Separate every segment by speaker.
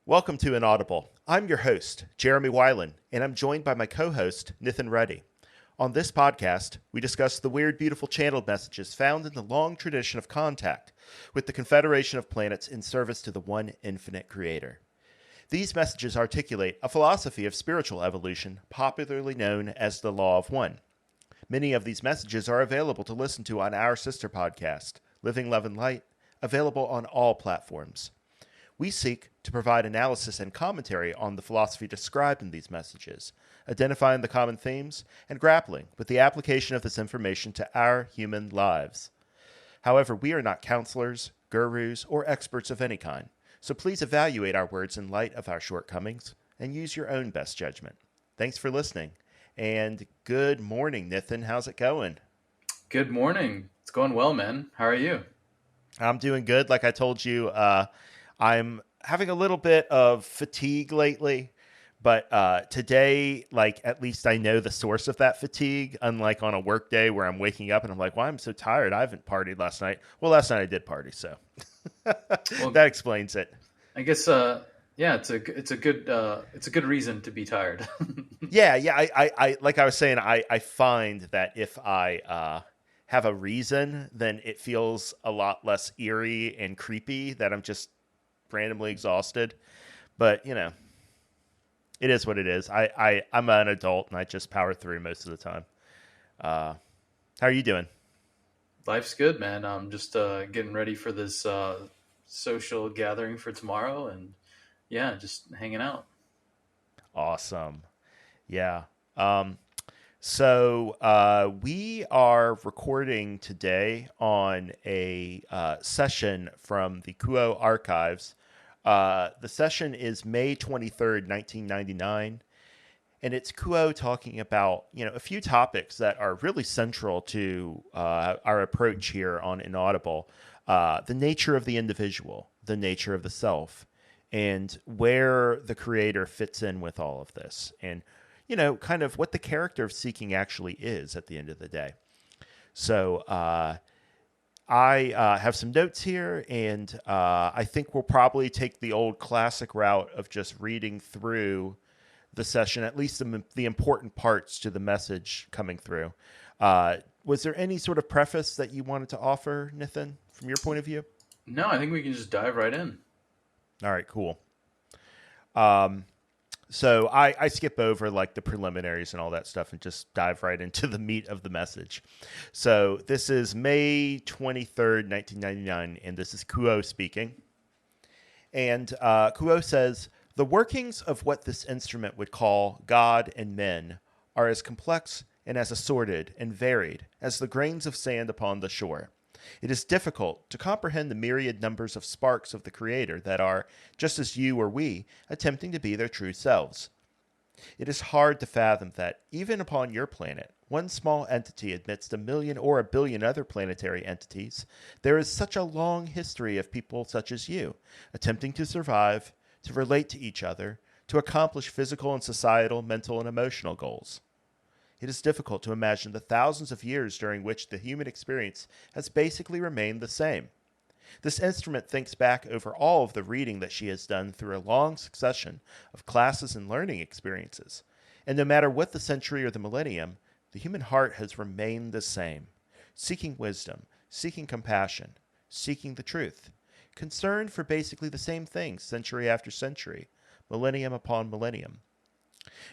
Speaker 1: Welcome to Inaudible. I'm your host, Jeremy Weiland, and I'm joined by my co-host, Nithin Reddy. On this podcast, we discuss the weird, beautiful channeled messages found in the long tradition of contact with the Confederation of Planets in service to the one infinite creator. These messages articulate a philosophy of spiritual evolution popularly known as the Law of One. Many of these messages are available to listen to on our sister podcast, Living Love and Light, available on all platforms. We seek to provide analysis and commentary on the philosophy described in these messages, identifying the common themes and grappling with the application of this information to our human lives. However, we are not counselors, gurus, or experts of any kind, so please evaluate our words in light of our shortcomings and use your own best judgment. Thanks for listening, and good morning, Nithin. How's it going?
Speaker 2: Good morning. It's going well, man. How are you?
Speaker 1: I'm doing good. Like I told you, I'm having a little bit of fatigue lately, but today, like, at least I know the source of that fatigue, unlike on a work day where I'm waking up and I'm like, why am I so tired? I haven't partied last night. Well, last night I did party, so
Speaker 2: Well,
Speaker 1: that explains it.
Speaker 2: I guess yeah, it's a good reason to be tired.
Speaker 1: Yeah, I like I was saying, I find that if I have a reason, then it feels a lot less eerie and creepy that I'm just randomly exhausted. But you know, it is what it is. I'm an adult and I just power through most of the time. How are you doing?
Speaker 2: Life's good, man. I'm just getting ready for this social gathering for tomorrow, and yeah, just hanging out.
Speaker 1: Awesome. Yeah. So we are recording today on a session from the Kuo archives. The session is May 23rd, 1999. And it's Kuo talking about, a few topics that are really central to our approach here on Inaudible. The nature of the individual, the nature of the self, and where the creator fits in with all of this. And, kind of what the character of seeking actually is at the end of the day. So I have some notes here, and I think we'll probably take the old classic route of just reading through the session, at least the important parts to the message coming through. Was there any sort of preface that you wanted to offer, Nithin, from your point of view?
Speaker 2: No, I think we can just dive right in.
Speaker 1: All right, cool. So I skip over like the preliminaries and all that stuff and just dive right into the meat of the message. So this is May 23rd, 1999, and this is Kuo speaking. And Kuo says, the workings of what this instrument would call God and men are as complex and as assorted and varied as the grains of sand upon the shore. It is difficult to comprehend the myriad numbers of sparks of the Creator that are, just as you or we, attempting to be their true selves. It is hard to fathom that, even upon your planet, one small entity amidst a million or a billion other planetary entities, there is such a long history of people such as you, attempting to survive, to relate to each other, to accomplish physical and societal, mental and emotional goals. It is difficult to imagine the thousands of years during which the human experience has basically remained the same. This instrument thinks back over all of the reading that she has done through a long succession of classes and learning experiences, and no matter what the century or the millennium, the human heart has remained the same, seeking wisdom, seeking compassion, seeking the truth, concerned for basically the same things century after century, millennium upon millennium.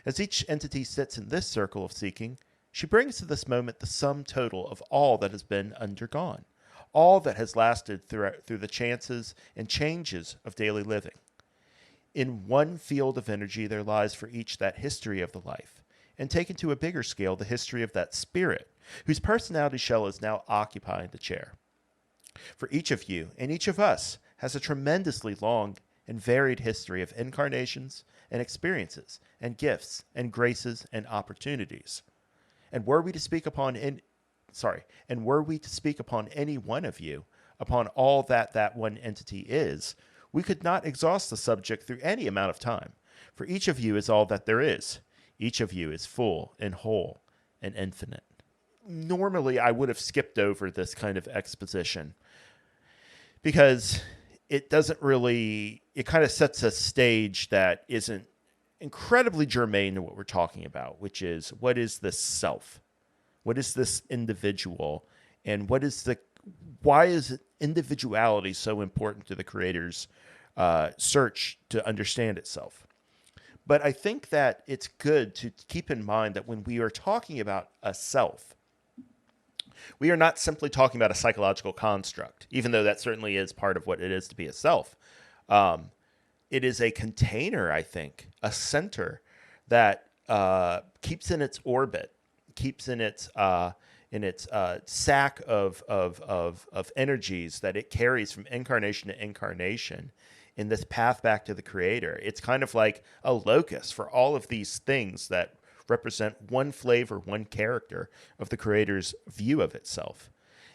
Speaker 1: As each entity sits in this circle of seeking, she brings to this moment the sum total of all that has been undergone, all that has lasted through the chances and changes of daily living. In one field of energy there lies for each that history of the life, and taken to a bigger scale the history of that spirit, whose personality shell is now occupying the chair. For each of you and each of us has a tremendously long and varied history of incarnations and experiences and gifts and graces and opportunities. And were we to speak upon any one of you, upon all that one entity is, we could not exhaust the subject through any amount of time. For each of you is all that there is. Each of you is full and whole and infinite. Normally, I would have skipped over this kind of exposition because it doesn't really it kind of sets a stage that isn't incredibly germane to what we're talking about, which is what is the self? What is this individual? And why is individuality so important to the creator's search to understand itself? But I think that it's good to keep in mind that when we are talking about a self, we are not simply talking about a psychological construct, even though that certainly is part of what it is to be a self. Um, it is a container, I think, a center that keeps in its orbit, keeps in its sack of energies that it carries from incarnation to incarnation in this path back to the creator. It's kind of like a locus for all of these things that represent one flavor, one character of the creator's view of itself.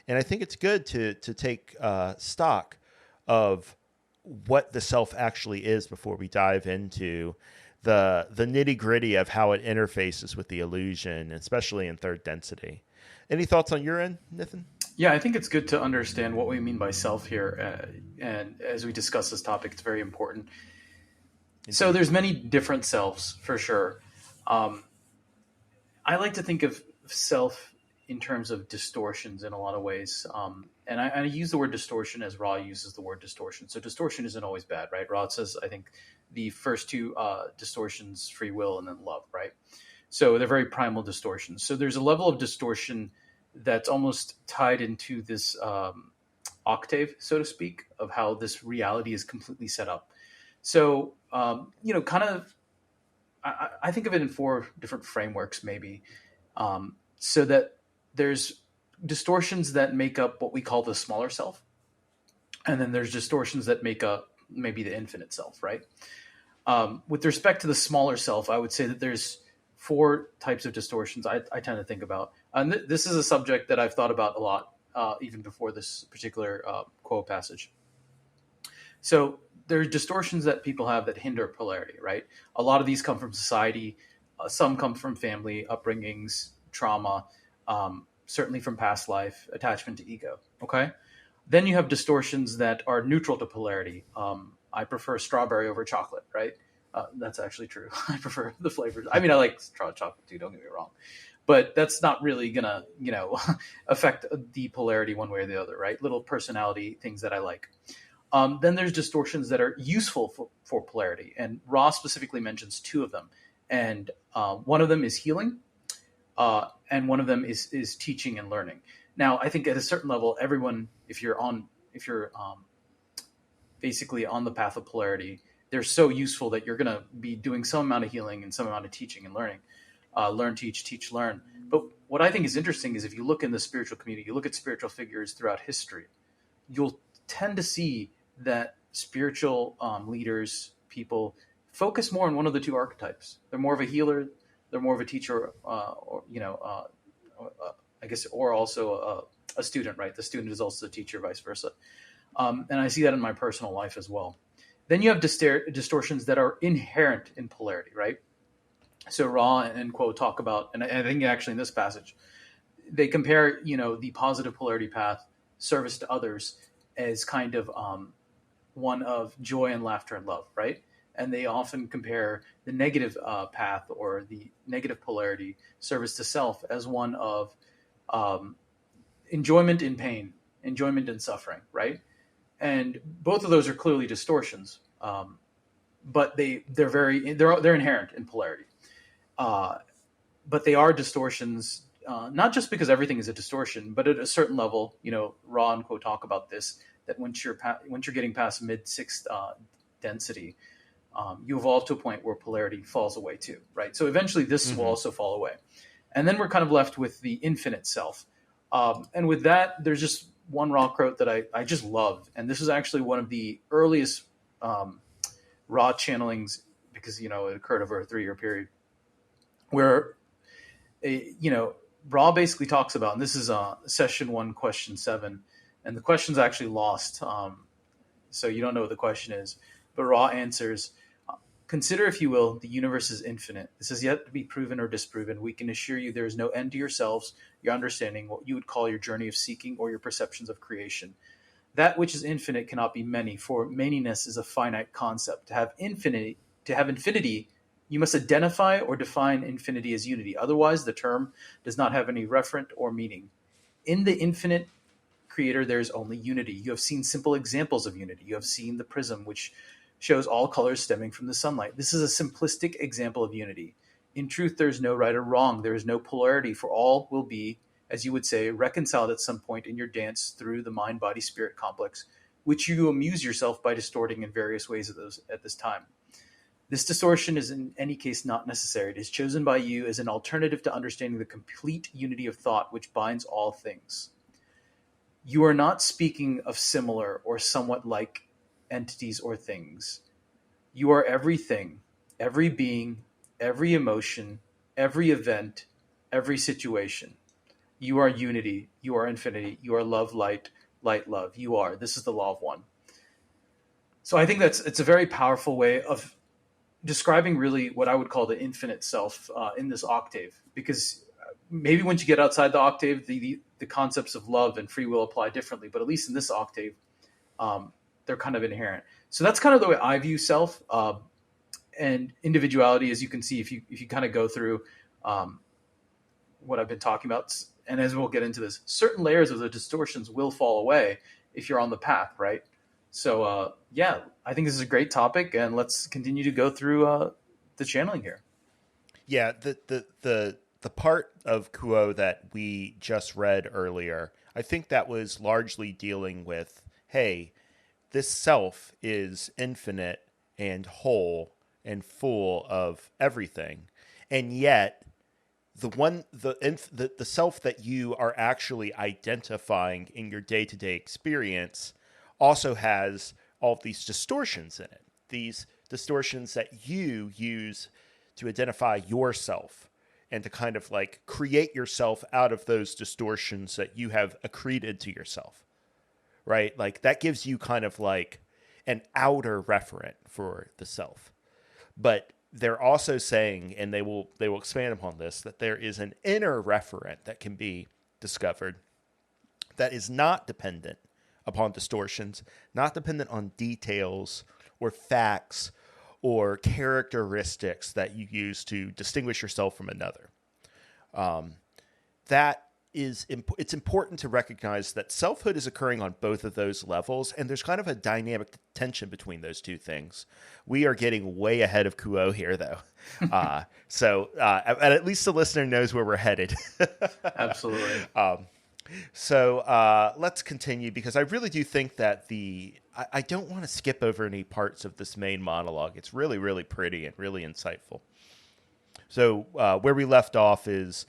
Speaker 1: And I think it's good to take stock of what the self actually is before we dive into the nitty gritty of how it interfaces with the illusion, especially in third density. Any thoughts on your end, Nithin?
Speaker 2: Yeah, I think it's good to understand what we mean by self here. And as we discuss this topic, it's very important. So
Speaker 1: Indeed.
Speaker 2: there's many different selves for sure. Um, I like to think of self in terms of distortions in a lot of ways. And I use the word distortion as Ra uses the word distortion. So distortion isn't always bad, right? Ra says, I think, the first two distortions, free will and then love, right? So they're very primal distortions. So there's a level of distortion that's almost tied into this octave, so to speak, of how this reality is completely set up. So, kind of, I think of it in four different frameworks, maybe. So that there's distortions that make up what we call the smaller self. And then there's distortions that make up maybe the infinite self, right? With respect to the smaller self, I would say that there's four types of distortions I tend to think about. And this is a subject that I've thought about a lot, even before this particular quote passage. So there are distortions that people have that hinder polarity, right? A lot of these come from society. Some come from family, upbringings, trauma, certainly from past life, attachment to ego. Okay. Then you have distortions that are neutral to polarity. I prefer strawberry over chocolate, right? That's actually true. I prefer the flavors. I mean, I like chocolate too, don't get me wrong. But that's not really going to, affect the polarity one way or the other, right? Little personality things that I like. Then there's distortions that are useful for polarity. And Ross specifically mentions two of them. And one of them is healing, and one of them is teaching and learning. Now, I think at a certain level, everyone, if you're basically on the path of polarity, they're so useful that you're going to be doing some amount of healing and some amount of teaching and learning. Learn, teach, learn. But what I think is interesting is if you look in the spiritual community, you look at spiritual figures throughout history, you'll tend to see that spiritual leaders, people, focus more on one of the two archetypes. They're more of a healer, they're more of a teacher, I guess, or also a student, right? The student is also the teacher, vice versa. And I see that in my personal life as well. Then you have distortions that are inherent in polarity, right? So Ra and Quo talk about, and I think actually in this passage, they compare, the positive polarity path, service to others, as kind of one of joy and laughter and love, right? And they often compare the negative path or the negative polarity, service to self, as one of enjoyment in pain, enjoyment in suffering, right? And both of those are clearly distortions, but they're inherent in polarity. But they are distortions, not just because everything is a distortion, but at a certain level, Ra and Quo talk about this, that once you're getting past mid sixth density, you evolve to a point where polarity falls away too, right? So eventually this will also fall away. And then we're kind of left with the infinite self. And with that, there's just one Ra quote that I just love. And this is actually one of the earliest Ra channelings, because, it occurred over a 3-year period, where, Ra basically talks about, and this is session 1, question 7, and the question's actually lost. So you don't know what the question is, but Ra answers, consider, if you will, the universe is infinite. This is yet to be proven or disproven. We can assure you there is no end to yourselves, your understanding, what you would call your journey of seeking, or your perceptions of creation. That which is infinite cannot be many, for manyness is a finite concept. To have infinity, you must identify or define infinity as unity. Otherwise, the term does not have any referent or meaning. In the infinite creator, there is only unity. You have seen simple examples of unity. You have seen the prism, which shows all colors stemming from the sunlight. This is a simplistic example of unity. In truth, there is no right or wrong. There is no polarity, for all will be, as you would say, reconciled at some point in your dance through the mind body spirit complex, which you amuse yourself by distorting in various ways at this time. This distortion is in any case not necessary. It is chosen by you as an alternative to understanding the complete unity of thought which binds all things. You are not speaking of similar or somewhat like entities or things. You are everything, every being, every emotion, every event, every situation. You are unity. You are infinity. You are love, light, light, love. You are. This is the law of one. So I think it's a very powerful way of describing really what I would call the infinite self in this octave, because maybe once you get outside the octave, the concepts of love and free will apply differently, but at least in this octave, they're kind of inherent. So that's kind of the way I view self and individuality. As you can see, if you kind of go through what I've been talking about, and as we'll get into this, certain layers of the distortions will fall away if you're on the path, right? So yeah, I think this is a great topic, and let's continue to go through the channeling here.
Speaker 1: Yeah, the part of Kuo that we just read earlier, I think that was largely dealing with, hey, this self is infinite and whole and full of everything, and yet the self that you are actually identifying in your day-to-day experience also has all of these distortions in it. These distortions that you use to identify yourself and to kind of like create yourself out of those distortions that you have accreted to yourself, right? Like that gives you kind of like an outer referent for the self. But they're also saying, and they will expand upon this, that there is an inner referent that can be discovered that is not dependent upon distortions, not dependent on details or facts or characteristics that you use to distinguish yourself from another. It's important to recognize that selfhood is occurring on both of those levels, and there's kind of a dynamic tension between those two things. We are getting way ahead of Kuo here, though. So at least the listener knows where we're headed.
Speaker 2: Absolutely.
Speaker 1: So let's continue, because I really do think that I don't want to skip over any parts of this main monologue. It's really, really pretty and really insightful. So where we left off is,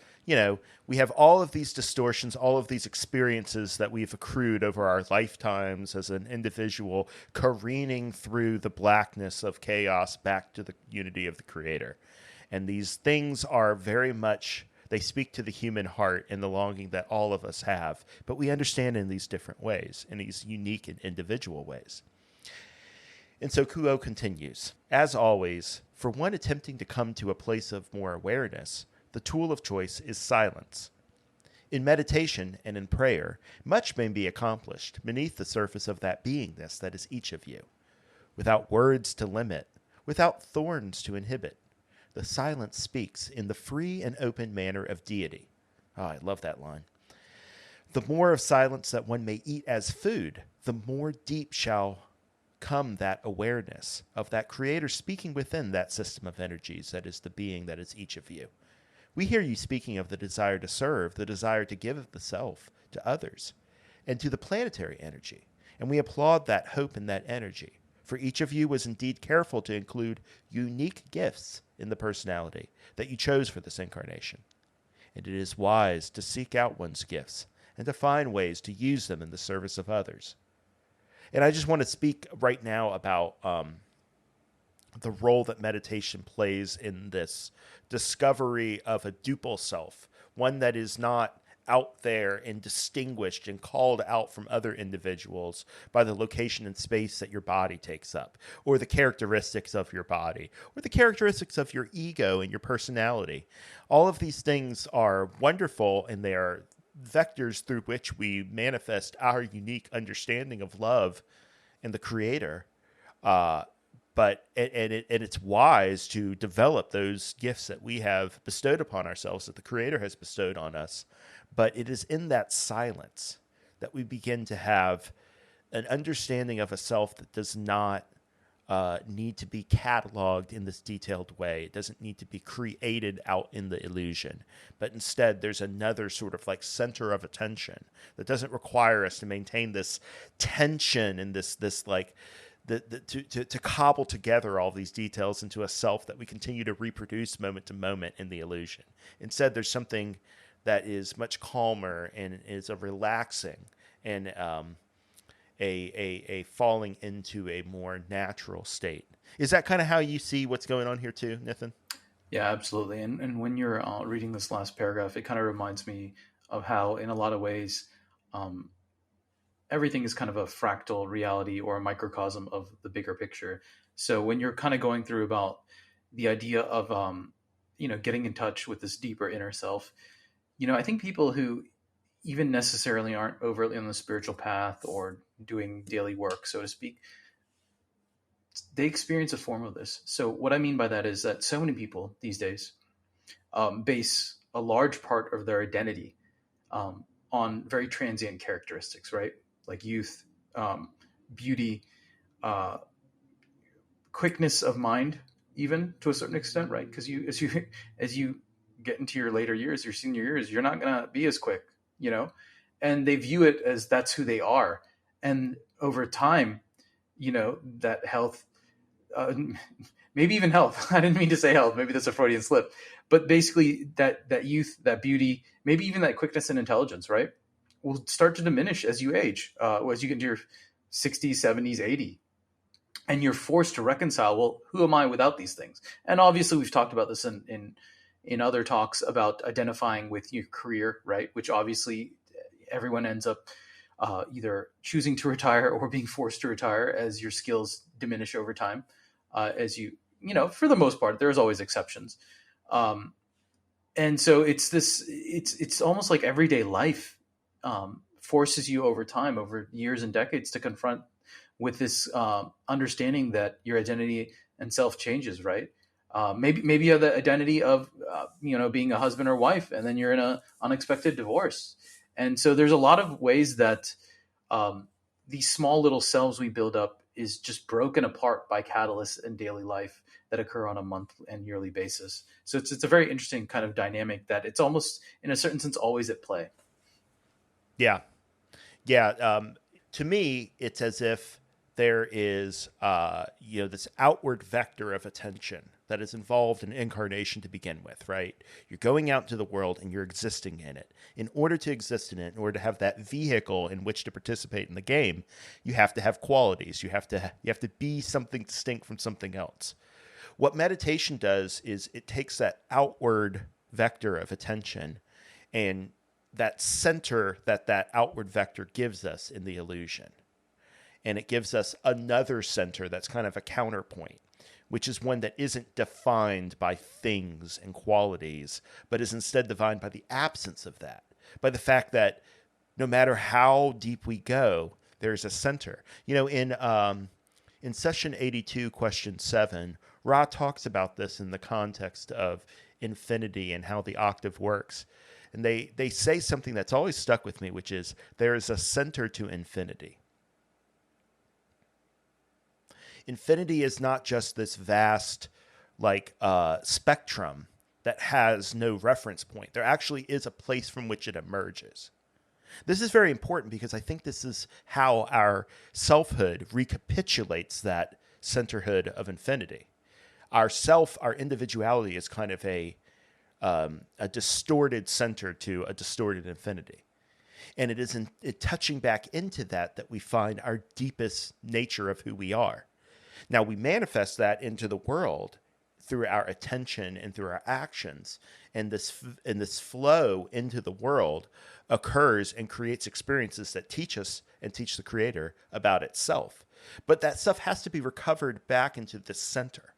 Speaker 1: we have all of these distortions, all of these experiences that we've accrued over our lifetimes as an individual, careening through the blackness of chaos back to the unity of the Creator. And these things are very much, they speak to the human heart and the longing that all of us have, but we understand in these different ways, in these unique and individual ways. And so Kuo continues, as always, for one attempting to come to a place of more awareness, the tool of choice is silence. In meditation and in prayer, much may be accomplished beneath the surface of that beingness that is each of you. Without words to limit, without thorns to inhibit, the silence speaks in the free and open manner of deity. Oh, I love that line. The more of silence that one may eat as food, the more deep shall come that awareness of that Creator speaking within that system of energies that is the being that is each of you. We hear you speaking of the desire to serve, the desire to give of the self to others, and to the planetary energy, and we applaud that hope and that energy, for each of you was indeed careful to include unique gifts in the personality that you chose for this incarnation. And it is wise to seek out one's gifts and to find ways to use them in the service of others. And I just want to speak right now about the role that meditation plays in this discovery of a duple self, one that is not out there and distinguished and called out from other individuals by the location and space that your body takes up, or the characteristics of your body, or the characteristics of your ego and your personality. All of these things are wonderful, and they are vectors through which we manifest our unique understanding of love and the creator. Uh, and it's wise to develop those gifts that we have bestowed upon ourselves, that the creator has bestowed on us. But it is in that silence that we begin to have an understanding of a self that does not need to be cataloged in this detailed way. It doesn't need to be created out in the illusion, but instead there's another sort of like center of attention that doesn't require us to maintain this tension and this like to cobble together all these details into a self that we continue to reproduce moment to moment in the illusion. Instead, there's something that is much calmer and is a relaxing and a falling into a more natural state. Is that kind of how you see what's going on here too, Nithin?
Speaker 2: Yeah, absolutely. And when you're reading this last paragraph, it kind of reminds me of how, in a lot of ways, um, everything is kind of a fractal reality or a microcosm of the bigger picture. So when you're kind of going through about the idea of, getting in touch with this deeper inner self, I think people who even necessarily aren't overtly on the spiritual path or doing daily work, so to speak, they experience a form of this. So what I mean by that is that so many people these days base a large part of their identity on very transient characteristics, right? Like youth, beauty, uh, quickness of mind, even to a certain extent, right? Because as you get into your later years, your senior years, you're not gonna be as quick, you know, and they view it as that's who they are, and over time, that health, uh, maybe even health. I didn't mean to say health. Maybe that's a Freudian slip, but basically that youth, that beauty, maybe even that quickness and intelligence, right, will start to diminish as you age, as you get into your 60s, 70s, 80, and you're forced to reconcile. Well, who am I without these things? And obviously, we've talked about this in other talks about identifying with your career, right? Which obviously everyone ends up either choosing to retire or being forced to retire as your skills diminish over time. As for the most part, there's always exceptions. Um, and so it's almost like everyday life forces you over time, over years and decades, to confront with this understanding that your identity and self changes, right? Maybe you have the identity of being a husband or wife, and then you're in a unexpected divorce. And so there's a lot of ways that these small little selves we build up is just broken apart by catalysts in daily life that occur on a month and yearly basis. So it's a very interesting kind of dynamic that it's almost, in a certain sense, always at play.
Speaker 1: Yeah. Yeah. To me, it's as if there is, this outward vector of attention that is involved in incarnation to begin with, right? You're going out into the world and you're existing in it. In order to exist in it, in order to have that vehicle in which to participate in the game, you have to have qualities. You have to be something distinct from something else. What meditation does is it takes that outward vector of attention and that center that outward vector gives us in the illusion. And it gives us another center that's kind of a counterpoint, which is one that isn't defined by things and qualities, but is instead defined by the absence of that, by the fact that no matter how deep we go, there's a center. In session 82, question 7, Ra talks about this in the context of infinity and how the octave works. And they say something that's always stuck with me, which is there is a center to infinity. Infinity is not just this vast spectrum that has no reference point. There actually is a place from which it emerges. This is very important because I think this is how our selfhood recapitulates that centerhood of infinity. Our self, our individuality is kind of a distorted center to a distorted infinity. And it is in it touching back into that we find our deepest nature of who we are. Now, we manifest that into the world through our attention and through our actions. And this flow into the world occurs and creates experiences that teach us and teach the creator about itself. But that stuff has to be recovered back into the center.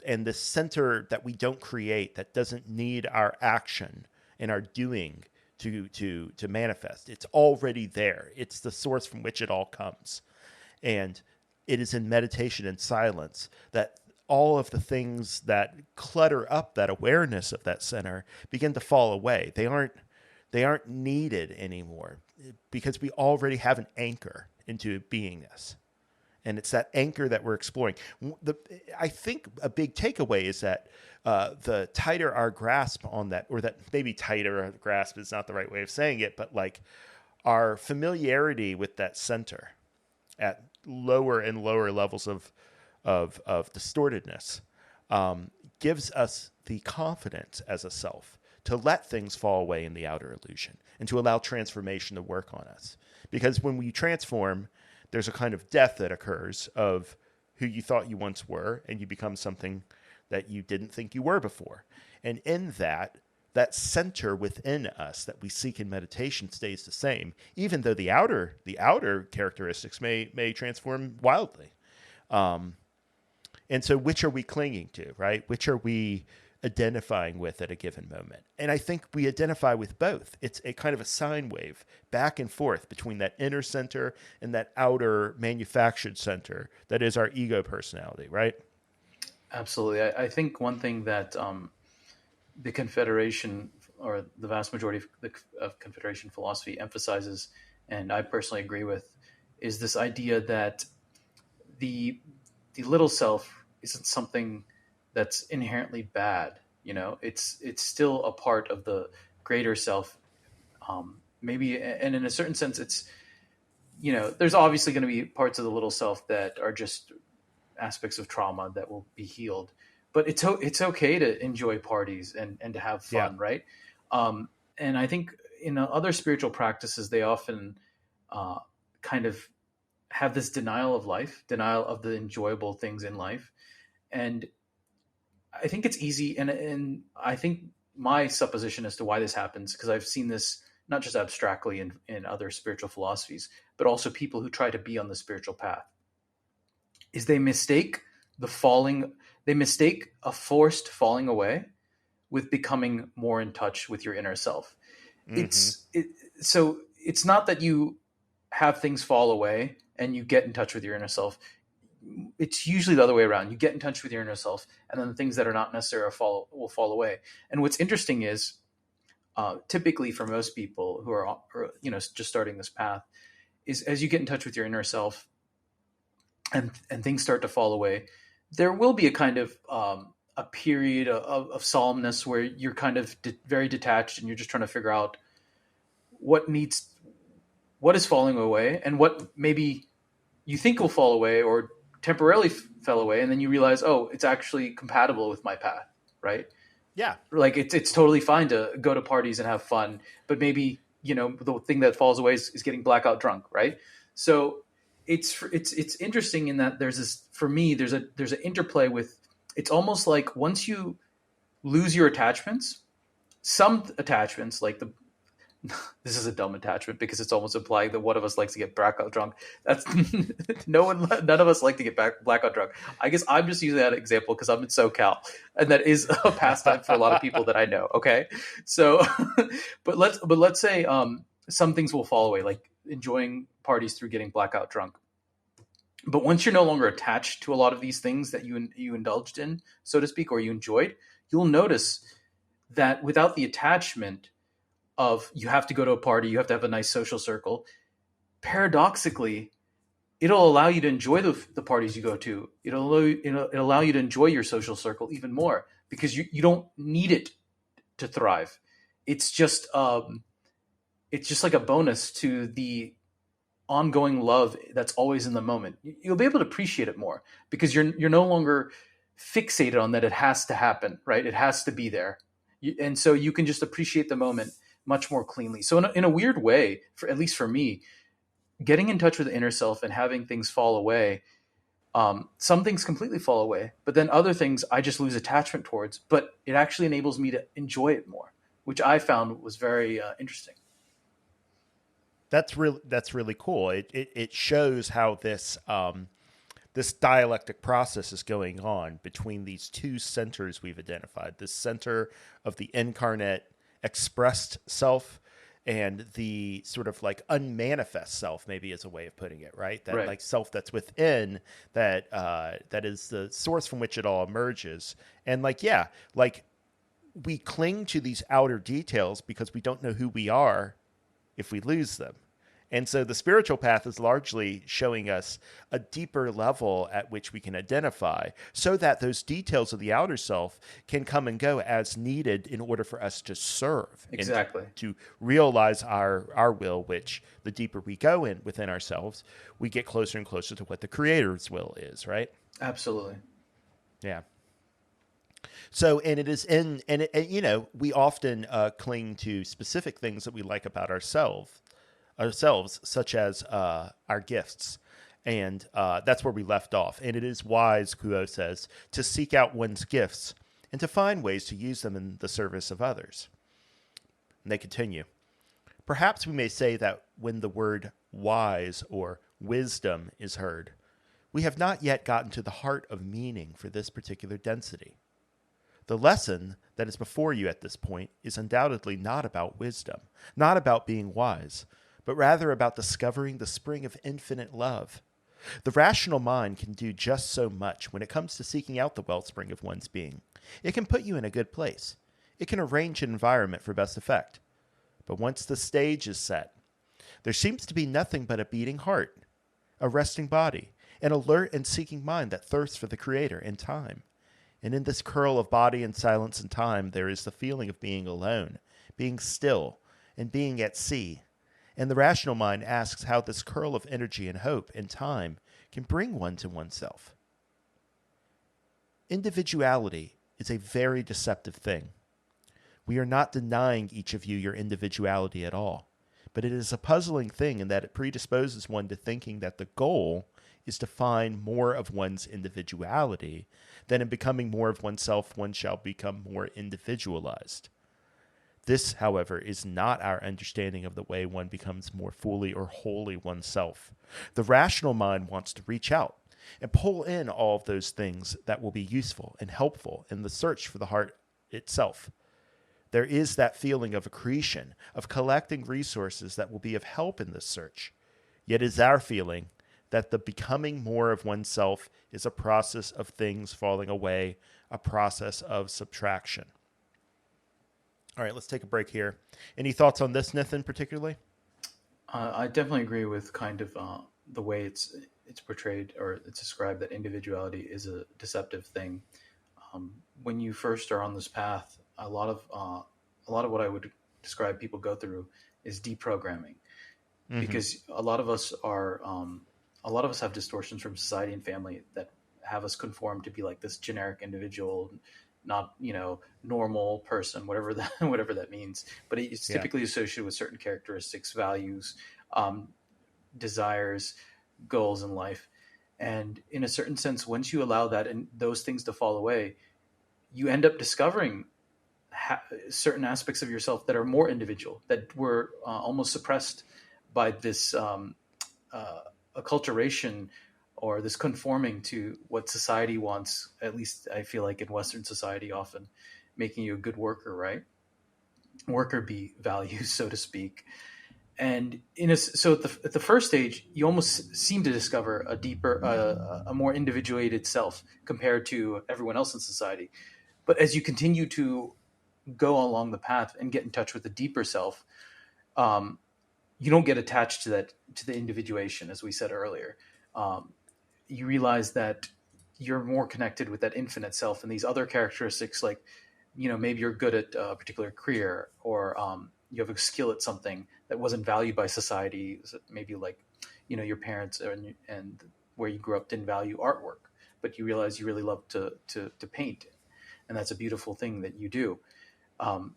Speaker 1: And the center that we don't create, that doesn't need our action and our doing to manifest. It's already there. It's the source from which it all comes. And it is in meditation and silence that all of the things that clutter up that awareness of that center begin to fall away. They aren't needed anymore because we already have an anchor into beingness. And it's that anchor that we're exploring. I think a big takeaway is that the tighter our grasp on that, or that maybe tighter grasp is not the right way of saying it, but like our familiarity with that center at lower and lower levels of distortedness gives us the confidence as a self to let things fall away in the outer illusion and to allow transformation to work on us. Because when we transform, there's a kind of death that occurs of who you thought you once were, and you become something that you didn't think you were before. And in that center within us that we seek in meditation stays the same, even though the outer characteristics may transform wildly. And so which are we clinging to, right? Which are we identifying with at a given moment? And I think we identify with both. It's a kind of a sine wave back and forth between that inner center and that outer manufactured center that is our ego personality, right?
Speaker 2: Absolutely. I think one thing that the Confederation, or the vast majority of Confederation philosophy, emphasizes, and I personally agree with, is this idea that the little self isn't something that's inherently bad. It's still a part of the greater self. Maybe, and in a certain sense, it's, there's obviously going to be parts of the little self that are just aspects of trauma that will be healed, but it's okay to enjoy parties and to have fun.
Speaker 1: Yeah.
Speaker 2: Right. And I think in other spiritual practices, they often kind of have this denial of life, denial of the enjoyable things in life. And I think it's easy. And I think my supposition as to why this happens, because I've seen this not just abstractly in other spiritual philosophies, but also people who try to be on the spiritual path, is they mistake a forced falling away with becoming more in touch with your inner self.
Speaker 1: Mm-hmm.
Speaker 2: So it's not that you have things fall away and you get in touch with your inner self. It's usually the other way around. You get in touch with your inner self, and then the things that are not necessary will fall away. And what's interesting is, typically for most people who are just starting this path, is as you get in touch with your inner self, and things start to fall away, there will be a kind of a period of solemnness where you're kind of very detached, and you're just trying to figure out what is falling away, and what maybe you think will fall away or temporarily fell away, and then you realize, oh, it's actually compatible with my path, right?
Speaker 1: Yeah.
Speaker 2: Like it's totally fine to go to parties and have fun, but maybe the thing that falls away is getting blackout drunk, right? So it's interesting in that there's this, for me, there's an interplay with, it's almost like once you lose your attachments, some attachments like this is a dumb attachment because it's almost implying that one of us likes to get blackout drunk. That's none of us like to get blackout drunk. I guess I'm just using that example because I'm in SoCal, and that is a pastime for a lot of people that I know. Okay, so but let's say some things will fall away, like enjoying parties through getting blackout drunk. But once you're no longer attached to a lot of these things that you indulged in, so to speak, or you enjoyed, you'll notice that without the attachment of you have to go to a party, you have to have a nice social circle, paradoxically, it'll allow you to enjoy the parties you go to. It'll allow you to enjoy your social circle even more because you don't need it to thrive. It's just like a bonus to the ongoing love that's always in the moment. You'll be able to appreciate it more because you're no longer fixated on that it has to happen, right? It has to be there. And so you can just appreciate the moment much more cleanly. So in a weird way, at least for me, getting in touch with the inner self and having things fall away, some things completely fall away, but then other things I just lose attachment towards, but it actually enables me to enjoy it more, which I found was very interesting.
Speaker 1: That's really cool. It shows how this dialectic process is going on between these two centers we've identified. This center of the incarnate expressed self and the sort of like unmanifest self, maybe is a way of putting it, right? That
Speaker 2: Right.
Speaker 1: like self that's within, that that is the source from which it all emerges. And like, yeah, like we cling to these outer details because we don't know who we are if we lose them. And so the spiritual path is largely showing us a deeper level at which we can identify, so that those details of the outer self can come and go as needed in order for us to serve and
Speaker 2: Exactly.
Speaker 1: to realize our will, which the deeper we go in within ourselves, we get closer and closer to what the creator's will is, right?
Speaker 2: Absolutely.
Speaker 1: Yeah. So, and it is in, and you know, we often cling to specific things that we like about ourselves, such as our gifts. And that's where we left off. And it is wise, Kuo says, to seek out one's gifts and to find ways to use them in the service of others. And they continue. Perhaps we may say that when the word wise or wisdom is heard, we have not yet gotten to the heart of meaning for this particular density. The lesson that is before you at this point is undoubtedly not about wisdom, not about being wise, but rather about discovering the spring of infinite love. The rational mind can do just so much when it comes to seeking out the wellspring of one's being. It can put you in a good place. It can arrange an environment for best effect. But once the stage is set, there seems to be nothing but a beating heart, a resting body, an alert and seeking mind that thirsts for the Creator and time. And in this curl of body and silence and time, there is the feeling of being alone, being still, and being at sea. And the rational mind asks how this curl of energy and hope and time can bring one to oneself. Individuality is a very deceptive thing. We are not denying each of you your individuality at all, but it is a puzzling thing in that it predisposes one to thinking that the goal is to find more of one's individuality, then in becoming more of oneself, one shall become more individualized. This, however, is not our understanding of the way one becomes more fully or wholly oneself. The rational mind wants to reach out and pull in all of those things that will be useful and helpful in the search for the heart itself. There is that feeling of accretion, of collecting resources that will be of help in this search. Yet it is our feeling that the becoming more of oneself is a process of things falling away, a process of subtraction. All right, let's take a break here. Any thoughts on this, Nithin, particularly?
Speaker 2: I definitely agree with kind of the way it's portrayed or it's described that individuality is a deceptive thing. When you first are on this path, a lot of what I would describe people go through is deprogramming,
Speaker 1: Mm-hmm.
Speaker 2: because a lot of us have distortions from society and family that have us conform to be like this generic individual, not normal person, whatever that whatever that means. But it's
Speaker 1: Yeah.
Speaker 2: typically associated with certain characteristics, values, um, desires, goals in life. And in a certain sense, once you allow that and those things to fall away, you end up discovering certain aspects of yourself that are more individual, that were almost suppressed by this uh, acculturation or this conforming to what society wants. At least I feel like in Western society, often making you a good worker, right? Worker bee values, so to speak. And so at the first stage, you almost seem to discover a deeper, a more individuated self compared to everyone else in society. But as you continue to go along the path and get in touch with the deeper self, um, you don't get attached to that, to the individuation, as we said earlier. Um, you realize that you're more connected with that infinite self and these other characteristics, like maybe you're good at a particular career, or you have a skill at something that wasn't valued by society. Maybe like your parents and where you grew up didn't value artwork, but you realize you really love to paint, and that's a beautiful thing that you do. Um,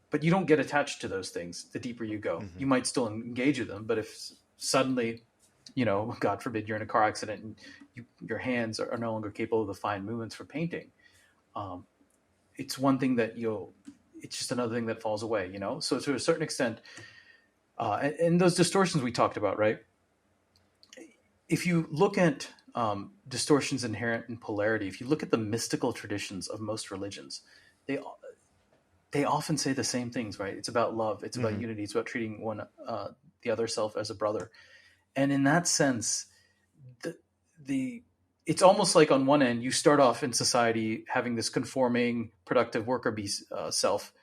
Speaker 2: but you don't get attached to those things the deeper you go.
Speaker 1: Mm-hmm.
Speaker 2: You might still engage with them, but if suddenly, God forbid, you're in a car accident and your hands are no longer capable of the fine movements for painting, um, it's one thing that it's just another thing that falls away, So to a certain extent, and those distortions we talked about, right? If you look at distortions inherent in polarity, if you look at the mystical traditions of most religions, they they often say the same things, right? It's about love. It's about
Speaker 1: Hmm.
Speaker 2: unity. It's about treating the other self as a brother. And in that sense, the, the it's almost like on one end, you start off in society having this conforming, productive worker bee self,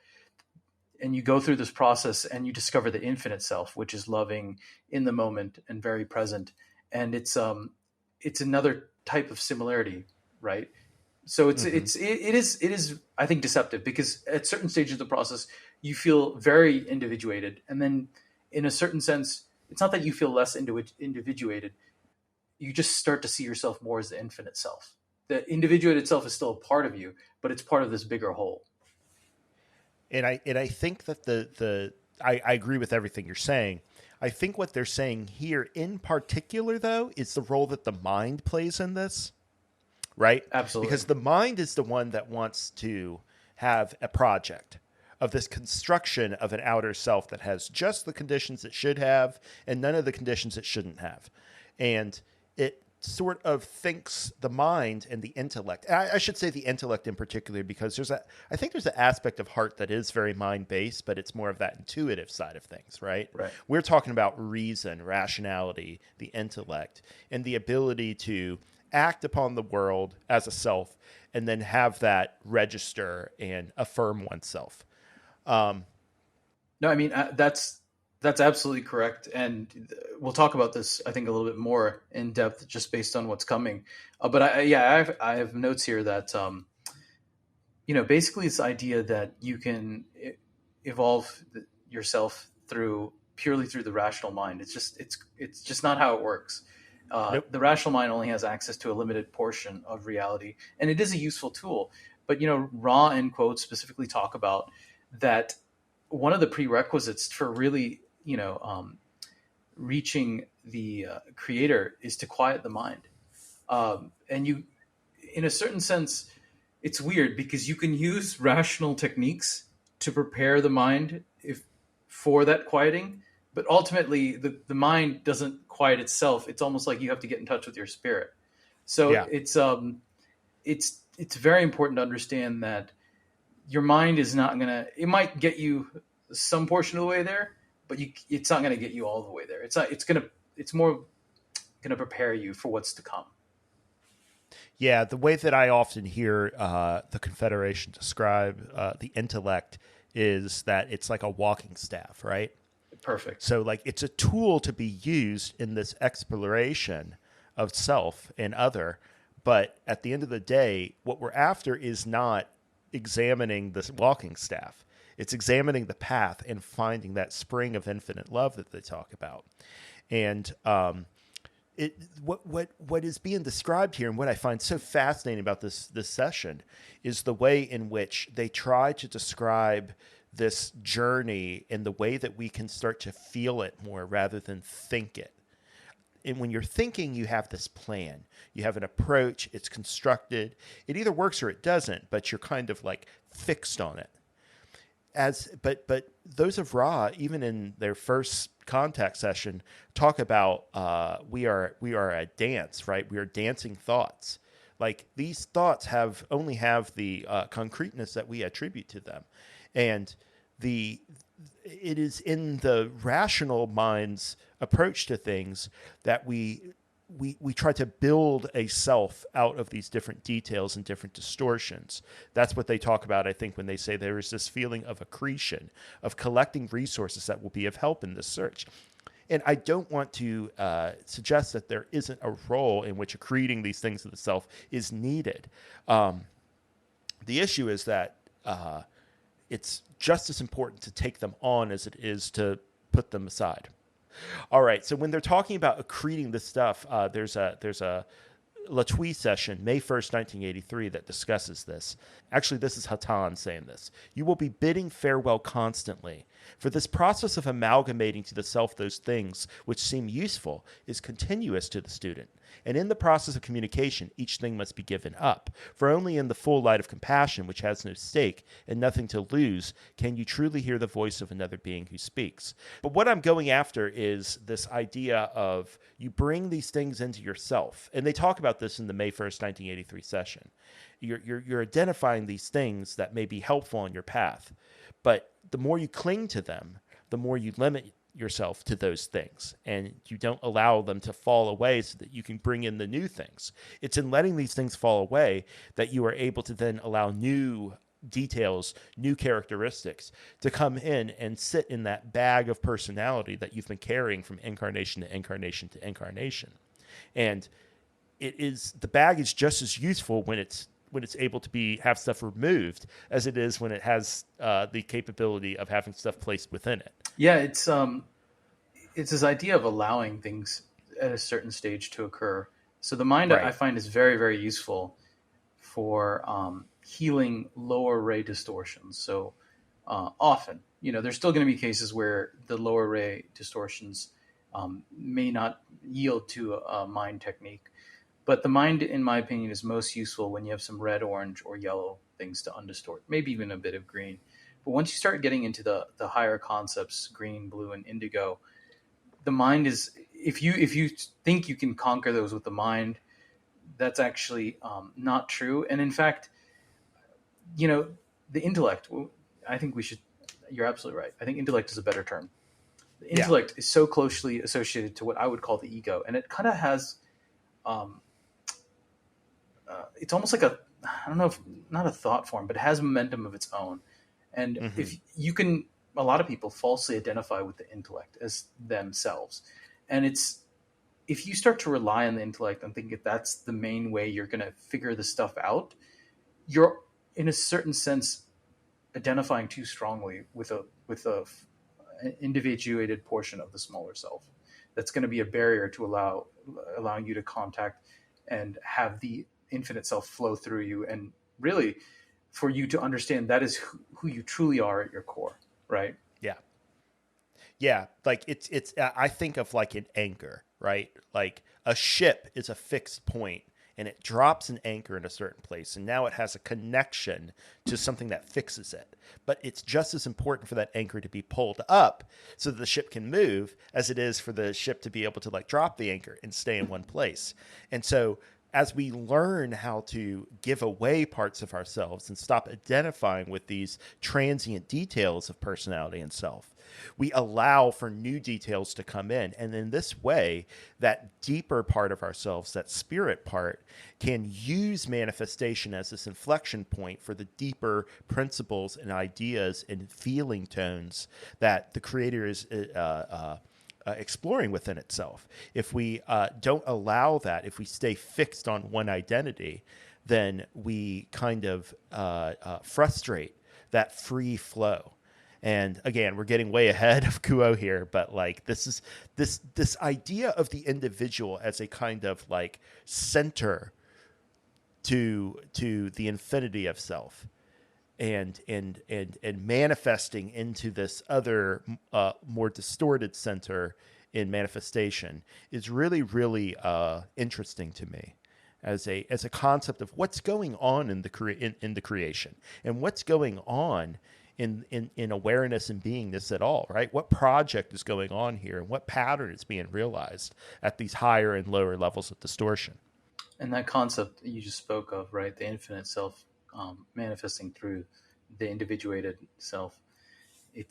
Speaker 2: and you go through this process and you discover the infinite self, which is loving in the moment and very present. And it's another type of similarity, right? So
Speaker 1: Hmm.
Speaker 2: it is I think deceptive, because at certain stages of the process you feel very individuated, and then in a certain sense it's not that you feel less individuated, you just start to see yourself more as the infinite self. The individuated self is still a part of you, but it's part of this bigger whole.
Speaker 1: And I think that I agree with everything you're saying. I think what they're saying here in particular, though, is the role that the mind plays in this, right? Because
Speaker 2: Absolutely.
Speaker 1: the mind is the one that wants to have a project of this construction of an outer self that has just the conditions it should have and none of the conditions it shouldn't have. And it sort of thinks the mind and the intellect. I should say the intellect in particular, because I think there's an aspect of heart that is very mind based, but it's more of that intuitive side of things, right?
Speaker 2: Right.
Speaker 1: We're talking about reason, rationality, the intellect, and the ability to act upon the world as a self and then have that register and affirm oneself.
Speaker 2: No, I mean that's absolutely correct, and we'll talk about this I think a little bit more in depth just based on what's coming. But I have notes here that basically this idea that you can evolve yourself through purely through the rational mind. It's just not how it works.
Speaker 1: Nope.
Speaker 2: The rational mind only has access to a limited portion of reality, and it is a useful tool. But Ra and quotes specifically talk about that one of the prerequisites for really reaching the creator is to quiet the mind. And you, in a certain sense, it's weird because you can use rational techniques to prepare the mind if for that quieting, but ultimately the mind doesn't quiet itself. It's almost like you have to get in touch with your spirit. So
Speaker 1: Yeah.
Speaker 2: it's very important to understand that your mind is not gonna. It might get you some portion of the way there, but it's not gonna get you all the way there. It's not. It's gonna. It's more gonna prepare you for what's to come.
Speaker 1: Yeah, the way that I often hear the Confederation describe the intellect is that it's like a walking staff, right?
Speaker 2: Perfect.
Speaker 1: So, like, it's a tool to be used in this exploration of self and other. But at the end of the day, what we're after is not examining this walking staff, it's examining the path and finding that spring of infinite love that they talk about. And what is being described here, and what I find so fascinating about this session, is the way in which they try to describe this journey in the way that we can start to feel it more rather than think it. And when you're thinking, you have this plan, you have an approach, it's constructed, it either works or it doesn't, but you're kind of like fixed on it. But those of Ra, even in their first contact session, talk about we are a dance, right? We are dancing thoughts. Like, these thoughts only have the concreteness that we attribute to them, and the it is in the rational mind's approach to things that we try to build a self out of these different details and different distortions. That's what they talk about, I think, when they say there is this feeling of accretion, of collecting resources that will be of help in this search. And I don't want to suggest that there isn't a role in which accreting these things of the self is needed. The issue is that it's just as important to take them on as it is to put them aside. All right. So when they're talking about accreting this stuff, there's a Latwii session, May 1st, 1983, that discusses this. Actually, this is Hatan saying this. You will be bidding farewell constantly, for this process of amalgamating to the self those things which seem useful is continuous to the student. And in the process of communication, each thing must be given up. For only in the full light of compassion, which has no stake and nothing to lose, can you truly hear the voice of another being who speaks. But what I'm going after is this idea of you bring these things into yourself. And they talk about this in the May 1st, 1983 session. You're identifying these things that may be helpful on your path. But the more you cling to them, the more you limit yourself to those things, and you don't allow them to fall away so that you can bring in the new things. It's in letting these things fall away that you are able to then allow new details, new characteristics to come in and sit in that bag of personality that you've been carrying from incarnation to incarnation to incarnation. And the bag is just as useful when it's able to have stuff removed as it is when it has the capability of having stuff placed within it.
Speaker 2: Yeah, it's this idea of allowing things at a certain stage to occur. So the mind,
Speaker 1: Right.
Speaker 2: I find, is very, very useful for healing lower ray distortions. So often, there's still going to be cases where the lower ray distortions may not yield to a mind technique. But the mind, in my opinion, is most useful when you have some red, orange, or yellow things to undistort, maybe even a bit of green. But once you start getting into the higher concepts, green, blue, and indigo, the mind is, if you think you can conquer those with the mind, that's actually not true. And in fact, the intellect, I think you're absolutely right. I think intellect is a better term. The intellect is so closely associated to what I would call the ego. And it kind of has, it's almost like I don't know if not a thought form, but it has momentum of its own. And if you can, a lot of people falsely identify with the intellect as themselves. And if you start to rely on the intellect and think that that's the main way you're going to figure the stuff out, you're in a certain sense identifying too strongly with an individuated portion of the smaller self. That's going to be a barrier to allowing you to contact and have the infinite self flow through you, and really for you to understand that is who you truly are at your core, right?
Speaker 1: Yeah, like it's I think of like an anchor, right? Like a ship is a fixed point and it drops an anchor in a certain place, and now it has a connection to something that fixes it. But it's just as important for that anchor to be pulled up so that the ship can move as it is for the ship to be able to like drop the anchor and stay in one place. And so as we learn how to give away parts of ourselves and stop identifying with these transient details of personality and self, we allow for new details to come in. And in this way, that deeper part of ourselves, that spirit part, can use manifestation as this inflection point for the deeper principles and ideas and feeling tones that the creator is exploring within itself. If we don't allow that, if we stay fixed on one identity, then we kind of frustrate that free flow. And again, we're getting way ahead of Kuo here, but like this is this idea of the individual as a kind of like center to the infinity of self, and manifesting into this other more distorted center in manifestation is really, really interesting to me as a concept of what's going on in the creation and what's going on in awareness and beingness at all, right? What project is going on here and what pattern is being realized at these higher and lower levels of distortion.
Speaker 2: And that concept you just spoke of, right? The infinite self manifesting through the individuated self. I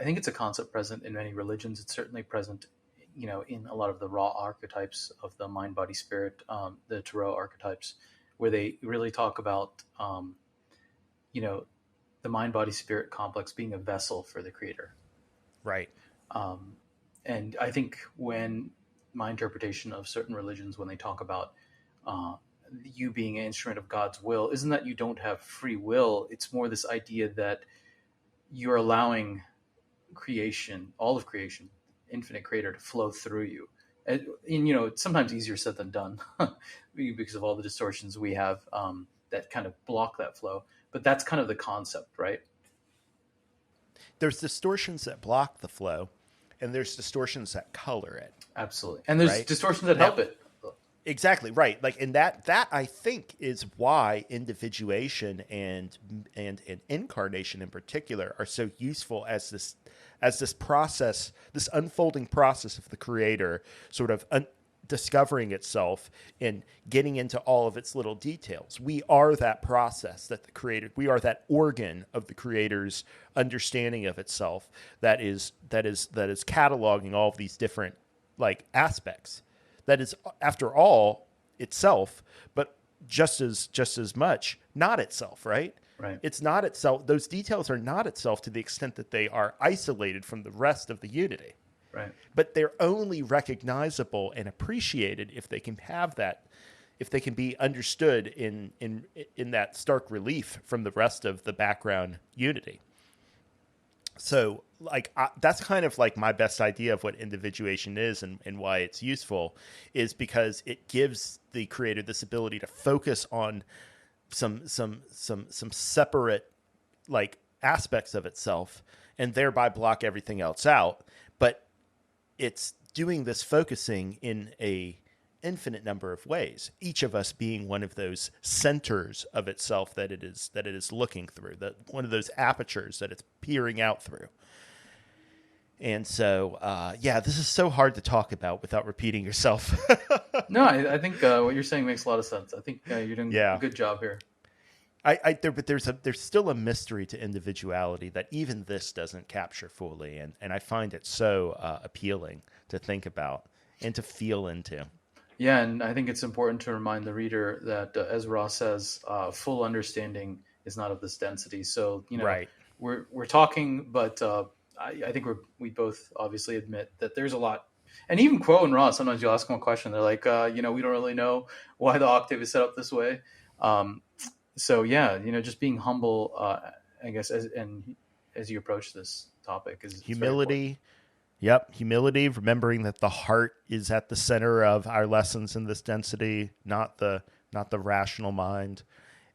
Speaker 2: think it's a concept present in many religions. It's certainly present, in a lot of the raw archetypes of the mind, body, spirit, the Tarot archetypes, where they really talk about, the mind, body, spirit complex being a vessel for the creator.
Speaker 1: Right.
Speaker 2: And I think when my interpretation of certain religions, when they talk about you being an instrument of God's will, isn't that you don't have free will. It's more this idea that you're allowing creation, all of creation, infinite creator, to flow through you. And it's sometimes easier said than done because of all the distortions we have that kind of block that flow. But that's kind of the concept, right?
Speaker 1: There's distortions that block the flow, and there's distortions that color it.
Speaker 2: Absolutely. And there's
Speaker 1: right?
Speaker 2: distortions that help it.
Speaker 1: Exactly right. Like, and that I think is why individuation and incarnation in particular are so useful as this process, this unfolding process of the creator sort of discovering itself and getting into all of its little details. We are that process that the creator. We are that organ of the creator's understanding of itself that is cataloging all of these different like aspects that is, after all, itself, but just as much not itself, right?
Speaker 2: Right.
Speaker 1: It's not itself. Those details are not itself to the extent that they are isolated from the rest of the unity.
Speaker 2: Right.
Speaker 1: But they're only recognizable and appreciated if they can have that, if they can be understood in that stark relief from the rest of the background unity. So like that's kind of like my best idea of what individuation is, and why it's useful is because it gives the creator this ability to focus on some separate like aspects of itself and thereby block everything else out. But it's doing this focusing in a infinite number of ways, each of us being one of those centers of itself that it is looking through, that one of those apertures that it's peering out through. And so, yeah, this is so hard to talk about without repeating yourself.
Speaker 2: No, I think what you're saying makes a lot of sense. I think you're doing a good job here.
Speaker 1: But there's still a mystery to individuality that even this doesn't capture fully, and I find it so appealing to think about and to feel into.
Speaker 2: Yeah, and I think it's important to remind the reader that, as Ross says, full understanding is not of this density. So,
Speaker 1: Right.
Speaker 2: we're talking, but I think we both obviously admit that there's a lot. And even Quo and Ross, sometimes you'll ask them a question, they're like, we don't really know why the octave is set up this way. So yeah, just being humble, I guess, as you approach this topic is
Speaker 1: humility. Yep, humility, remembering that the heart is at the center of our lessons in this density, not the rational mind,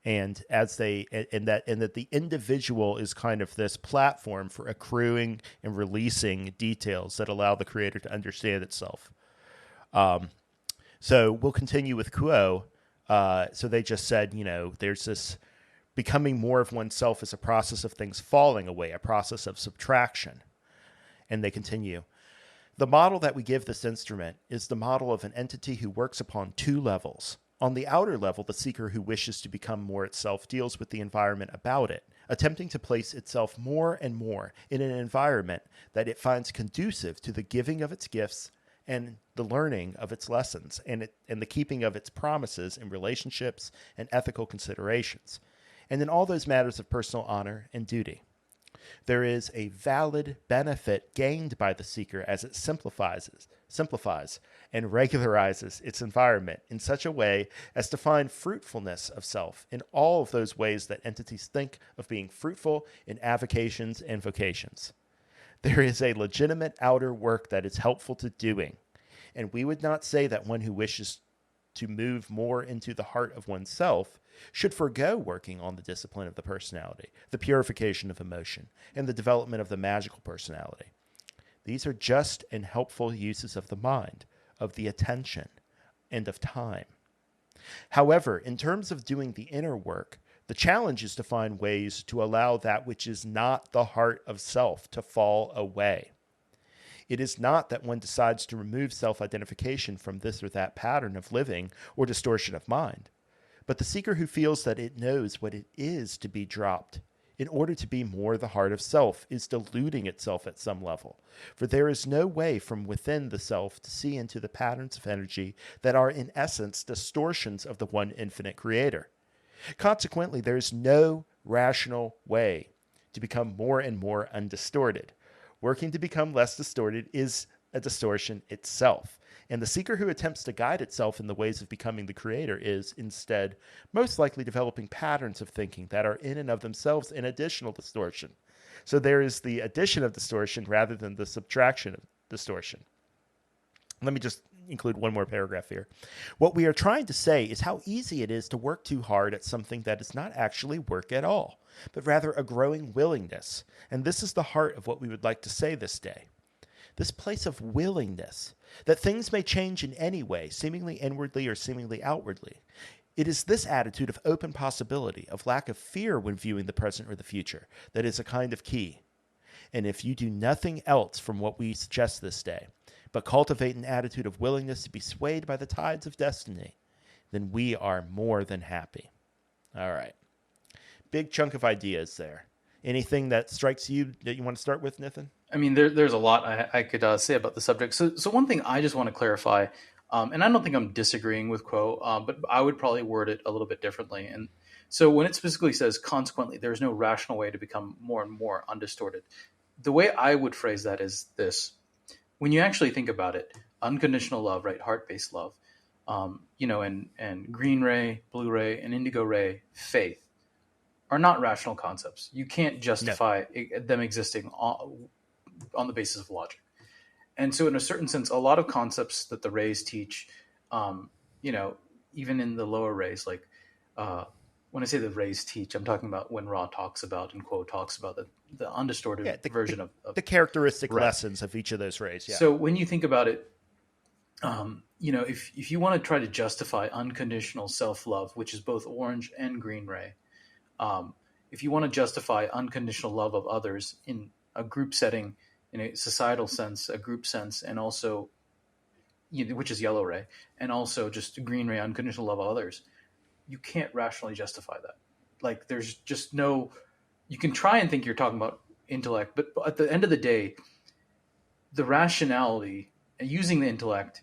Speaker 1: and that the individual is kind of this platform for accruing and releasing details that allow the creator to understand itself. So we'll continue with Kuo. So they just said, there's this becoming more of oneself as a process of things falling away, a process of subtraction. And they continue. The model that we give this instrument is the model of an entity who works upon two levels. On the outer level, the seeker who wishes to become more itself deals with the environment about it, attempting to place itself more and more in an environment that it finds conducive to the giving of its gifts and the learning of its lessons and the keeping of its promises in relationships and ethical considerations, and in all those matters of personal honor and duty. There is a valid benefit gained by the seeker as it simplifies and regularizes its environment in such a way as to find fruitfulness of self in all of those ways that entities think of being fruitful in avocations and vocations. There is a legitimate outer work that is helpful to doing, and we would not say that one who wishes to move more into the heart of oneself should forego working on the discipline of the personality, the purification of emotion, and the development of the magical personality. These are just and helpful uses of the mind, of the attention, and of time. However, in terms of doing the inner work, the challenge is to find ways to allow that which is not the heart of self to fall away. It is not that one decides to remove self-identification from this or that pattern of living or distortion of mind, but the seeker who feels that it knows what it is to be dropped in order to be more the heart of self is deluding itself at some level, for there is no way from within the self to see into the patterns of energy that are in essence distortions of the one infinite creator. Consequently, there is no rational way to become more and more undistorted. Working to become less distorted is a distortion itself, and the seeker who attempts to guide itself in the ways of becoming the creator is, instead, most likely developing patterns of thinking that are in and of themselves an additional distortion. So there is the addition of distortion rather than the subtraction of distortion. Let me just include one more paragraph here. What we are trying to say is how easy it is to work too hard at something that is not actually work at all, but rather a growing willingness. And this is the heart of what we would like to say this day. this place of willingness, that things may change in any way, seemingly inwardly or seemingly outwardly. It is this attitude of open possibility, of lack of fear when viewing the present or the future, that is a kind of key. And if you do nothing else from what we suggest this day, but cultivate an attitude of willingness to be swayed by the tides of destiny, then we are more than happy. All right. Big chunk of ideas there. Anything that strikes you that you want to start with, Nithin?
Speaker 2: I mean, there's a lot I could say about the subject. So one thing I just want to clarify, and I don't think I'm disagreeing with Quo, but I would probably word it a little bit differently. And so when it specifically says, consequently, there's no rational way to become more and more undistorted, the way I would phrase that is this. When you actually think about it, unconditional love, right, heart-based love, and green ray, blue ray, and indigo ray, faith, are not rational concepts. You can't justify them existing on the basis of logic. And so in a certain sense, a lot of concepts that the rays teach, even in the lower rays, like when I say the rays teach, I'm talking about when Ra talks about and Quo talks about the undistorted version of
Speaker 1: the characteristic lessons of each of those rays. Yeah.
Speaker 2: So when you think about it, if you want to try to justify unconditional self-love, which is both orange and green ray, if you want to justify unconditional love of others in a group setting, in a societal sense, a group sense, and also, which is yellow ray, and also just green ray, unconditional love of others, you can't rationally justify that. Like, there's just no, you can try and think you're talking about intellect, but at the end of the day, the rationality using the intellect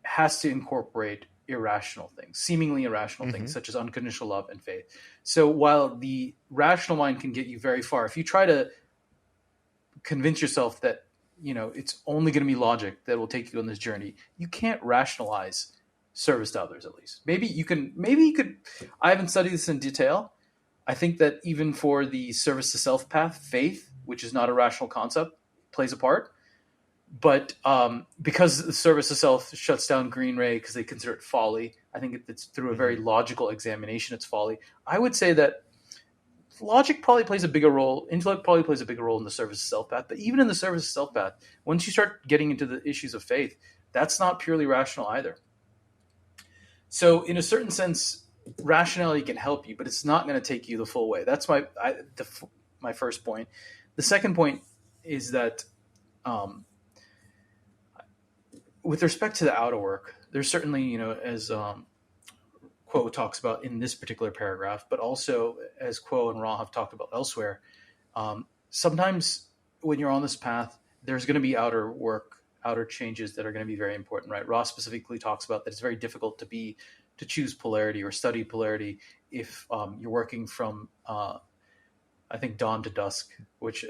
Speaker 2: has to incorporate irrational things, seemingly irrational things, such as unconditional love and faith. So while the rational mind can get you very far, if you try to convince yourself that, it's only going to be logic that will take you on this journey, you can't rationalize service to others. At least maybe you could, I haven't studied this in detail. I think that even for the service to self path, faith, which is not a rational concept, plays a part. But because the service to self shuts down green ray because they consider it folly, I think it's through a very logical examination it's folly. I would say that logic probably plays a bigger role, intellect probably plays a bigger role in the service to self path. But even in the service to self path, once you start getting into the issues of faith, that's not purely rational either. So in a certain sense, rationality can help you, but it's not going to take you the full way. That's my first point. The second point is that with respect to the outer work, there's certainly, as Quo talks about in this particular paragraph, but also as Quo and Ra have talked about elsewhere, sometimes when you're on this path, there's going to be outer work, outer changes that are going to be very important, right? Ra specifically talks about that it's very difficult to choose polarity or study polarity if you're working from, I think, dawn to dusk, which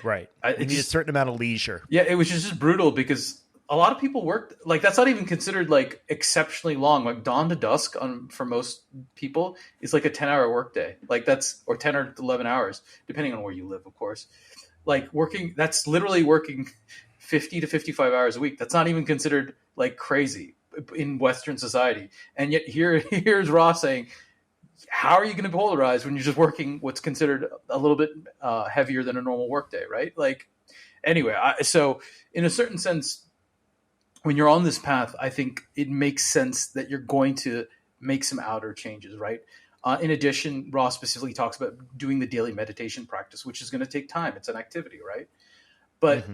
Speaker 1: right. You need a certain amount of leisure.
Speaker 2: Yeah, it was just brutal because a lot of people work like that's not even considered like exceptionally long. Like dawn to dusk for most people is like a 10-hour workday. Like that's, or 10 or 11 hours, depending on where you live, of course. Like that's literally working 50 to 55 hours a week. That's not even considered like crazy in Western society. And yet here's Ross saying, how are you going to polarize when you're just working what's considered a little bit heavier than a normal workday, right? Like, anyway, so in a certain sense, when you're on this path, I think it makes sense that you're going to make some outer changes, right? In addition, Ross specifically talks about doing the daily meditation practice, which is going to take time. It's an activity, right? But,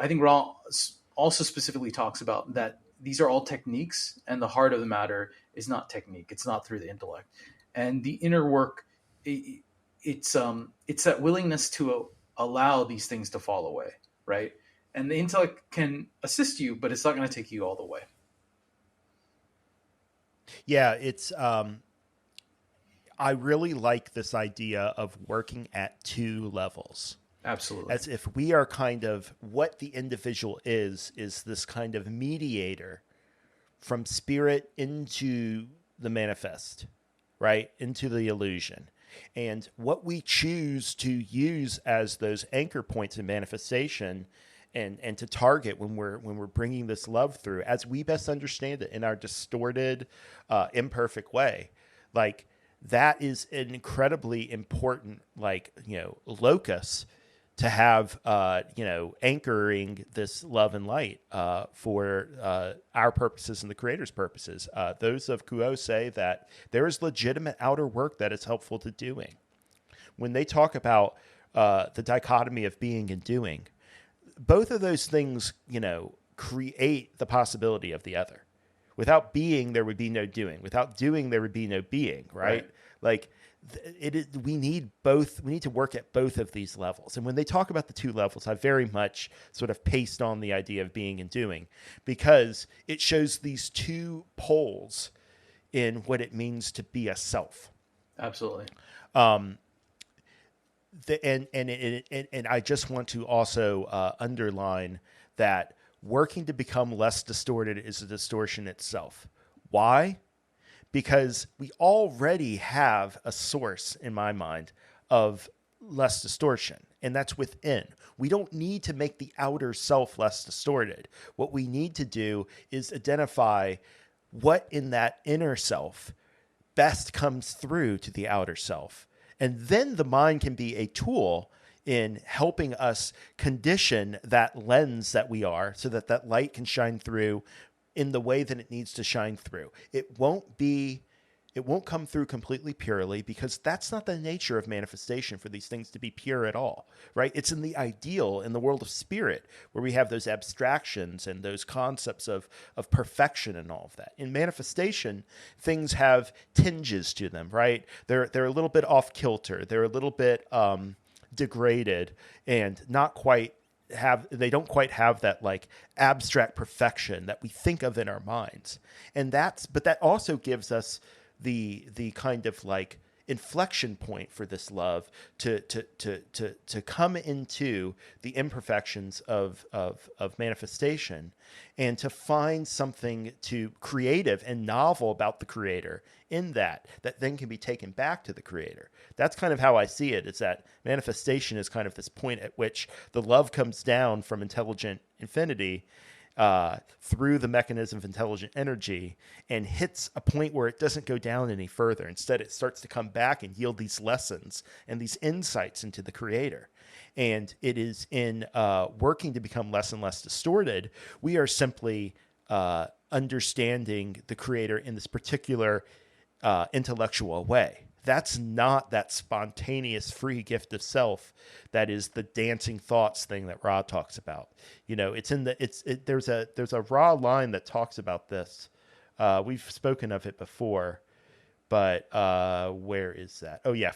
Speaker 2: I think Ross also specifically talks about that these are all techniques, and the heart of the matter is not technique. It's not through the intellect. And the inner work, it's that willingness to allow these things to fall away, right? And the intellect can assist you, but it's not going to take you all the way.
Speaker 1: Yeah, it's I really like this idea of working at two levels.
Speaker 2: Absolutely.
Speaker 1: As if we are kind of, what the individual is this kind of mediator from spirit into the manifest, right? Into the illusion. And what we choose to use as those anchor points in manifestation and to target when we're bringing this love through, as we best understand it in our distorted, imperfect way, that is an incredibly important, locus to have, anchoring this love and light for our purposes and the Creator's purposes. Those of Kuo say that there is legitimate outer work that is helpful to doing. When they talk about the dichotomy of being and doing, both of those things, create the possibility of the other. Without being, there would be no doing. Without doing, there would be no being, right? Like, we need both. We need to work at both of these levels. And when they talk about the two levels, I very much sort of paste on the idea of being and doing, because it shows these two poles in what it means to be a self.
Speaker 2: Absolutely.
Speaker 1: And I just want to also underline that working to become less distorted is a distortion itself. Why? Because we already have a source, in my mind, of less distortion, and that's within. We don't need to make the outer self less distorted. What we need to do is identify what in that inner self best comes through to the outer self. And then the mind can be a tool in helping us condition that lens that we are, so that that light can shine through in the way that it needs to shine through. It won't come through completely purely, because that's not the nature of manifestation, for these things to be pure at all, right? It's in the ideal, in the world of spirit, where we have those abstractions and those concepts of perfection and all of that. In manifestation, things have tinges to them, right? They're a little bit off kilter. They're a little bit degraded, and they don't quite have that like abstract perfection that we think of in our minds. But that also gives us the kind of like inflection point for this love to come into the imperfections of manifestation, and to find something creative and novel about the Creator in that then can be taken back to the Creator. That's kind of how I see it. It's that manifestation is kind of this point at which the love comes down from intelligent infinity through the mechanism of intelligent energy, and hits a point where it doesn't go down any further. Instead, it starts to come back and yield these lessons and these insights into the Creator. And it is in working to become less and less distorted, we are simply understanding the Creator in this particular intellectual way. That's not that spontaneous free gift of self that is the dancing thoughts thing that Ra talks about. There's a Ra line that talks about this. We've spoken of it before, but where is that? Oh yeah,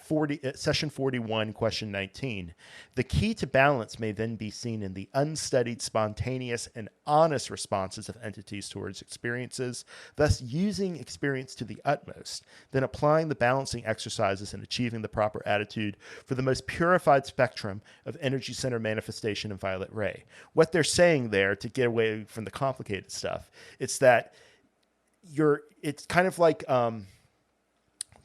Speaker 1: session 41, question 19. The key to balance may then be seen in the unstudied, spontaneous, and honest responses of entities towards experiences, thus using experience to the utmost, then applying the balancing exercises and achieving the proper attitude for the most purified spectrum of energy center manifestation and violet ray. What they're saying there, to get away from the complicated stuff, it's that it's kind of like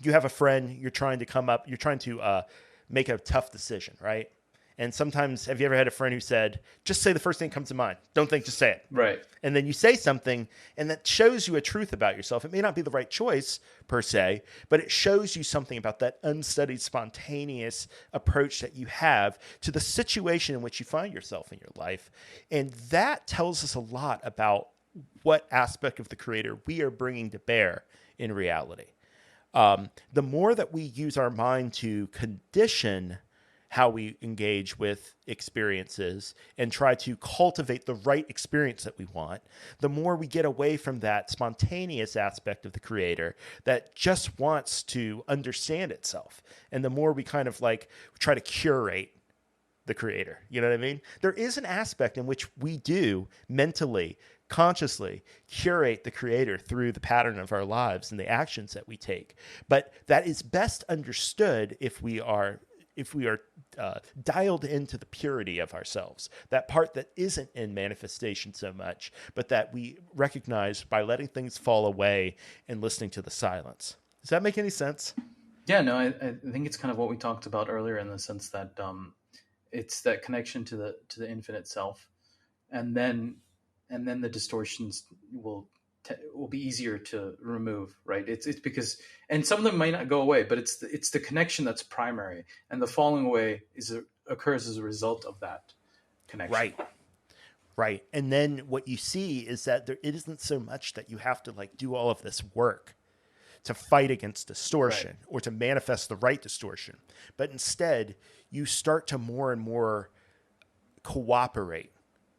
Speaker 1: you have a friend, you're trying to make a tough decision, right? And sometimes, have you ever had a friend who said, just say the first thing that comes to mind. Don't think, just say it.
Speaker 2: Right.
Speaker 1: And then you say something, and that shows you a truth about yourself. It may not be the right choice, per se, but it shows you something about that unstudied, spontaneous approach that you have to the situation in which you find yourself in your life. And that tells us a lot about what aspect of the Creator we are bringing to bear in reality. The more that we use our mind to condition how we engage with experiences and try to cultivate the right experience that we want, the more we get away from that spontaneous aspect of the Creator that just wants to understand itself. And the more we kind of like try to curate the Creator. You know what I mean? There is an aspect in which we do mentally, consciously curate the Creator through the pattern of our lives and the actions that we take. But that is best understood if we are dialed into the purity of ourselves, that part that isn't in manifestation so much, but that we recognize by letting things fall away and listening to the silence. Does that make any sense?
Speaker 2: Yeah, no, I think it's kind of what we talked about earlier, in the sense that it's that connection to the infinite self, and then the distortions will be easier to remove, right? It's because, and some of them might not go away, but it's the connection that's primary, and the falling away is a occurs as a result of that connection.
Speaker 1: Right. Right. And then what you see is that it isn't so much that you have to like do all of this work to fight against distortion
Speaker 2: Right.
Speaker 1: or to manifest the right distortion, but instead you start to more and more cooperate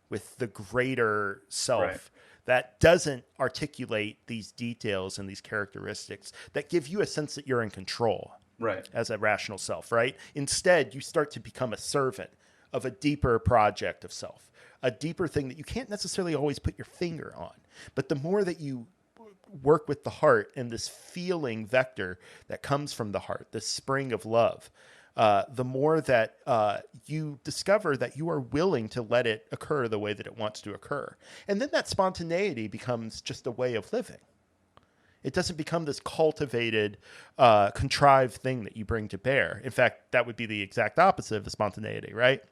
Speaker 1: with the greater
Speaker 2: Right.
Speaker 1: self that doesn't articulate these details and these characteristics that give you a sense that you're in control
Speaker 2: Right.
Speaker 1: as a rational self, right? Instead, you start to become a servant of a deeper project of self, a deeper thing that you can't necessarily always put your finger on. But the more that you work with the heart and this feeling vector that comes from the heart, this spring of love, the more that you discover that you are willing to let it occur the way that it wants to occur. And then that spontaneity becomes just a way of living. It doesn't become this cultivated, contrived thing that you bring to bear. In fact, that would be the exact opposite of the spontaneity, right?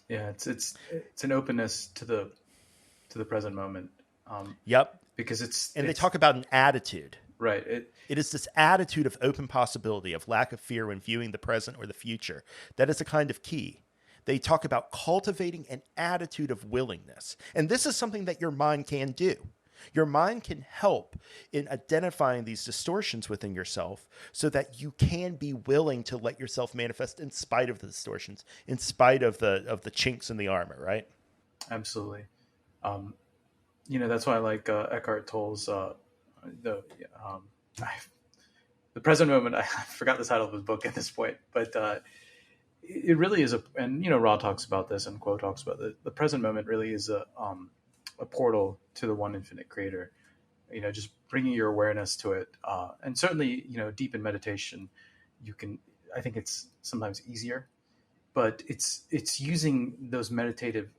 Speaker 2: Yeah, it's an openness to the present moment,
Speaker 1: Yep.
Speaker 2: because
Speaker 1: And they
Speaker 2: it's
Speaker 1: talk about an attitude.
Speaker 2: right.
Speaker 1: It is this attitude of open possibility, of lack of fear when viewing the present or the future. That is a kind of key. They talk about cultivating an attitude of willingness. And this is something that your mind can do. Your mind can help in identifying these distortions within yourself so that you can be willing to let yourself manifest in spite of the distortions, in spite of the chinks in the armor, right?
Speaker 2: Absolutely. That's why I like Eckhart Tolle's the um, I, the present moment. I forgot the title of his book at this point, but it really is and Ra talks about this and Quo talks about the present moment really is a portal to the one infinite creator. Just bringing your awareness to it, and certainly deep in meditation, you can. I think it's sometimes easier, but it's using those meditative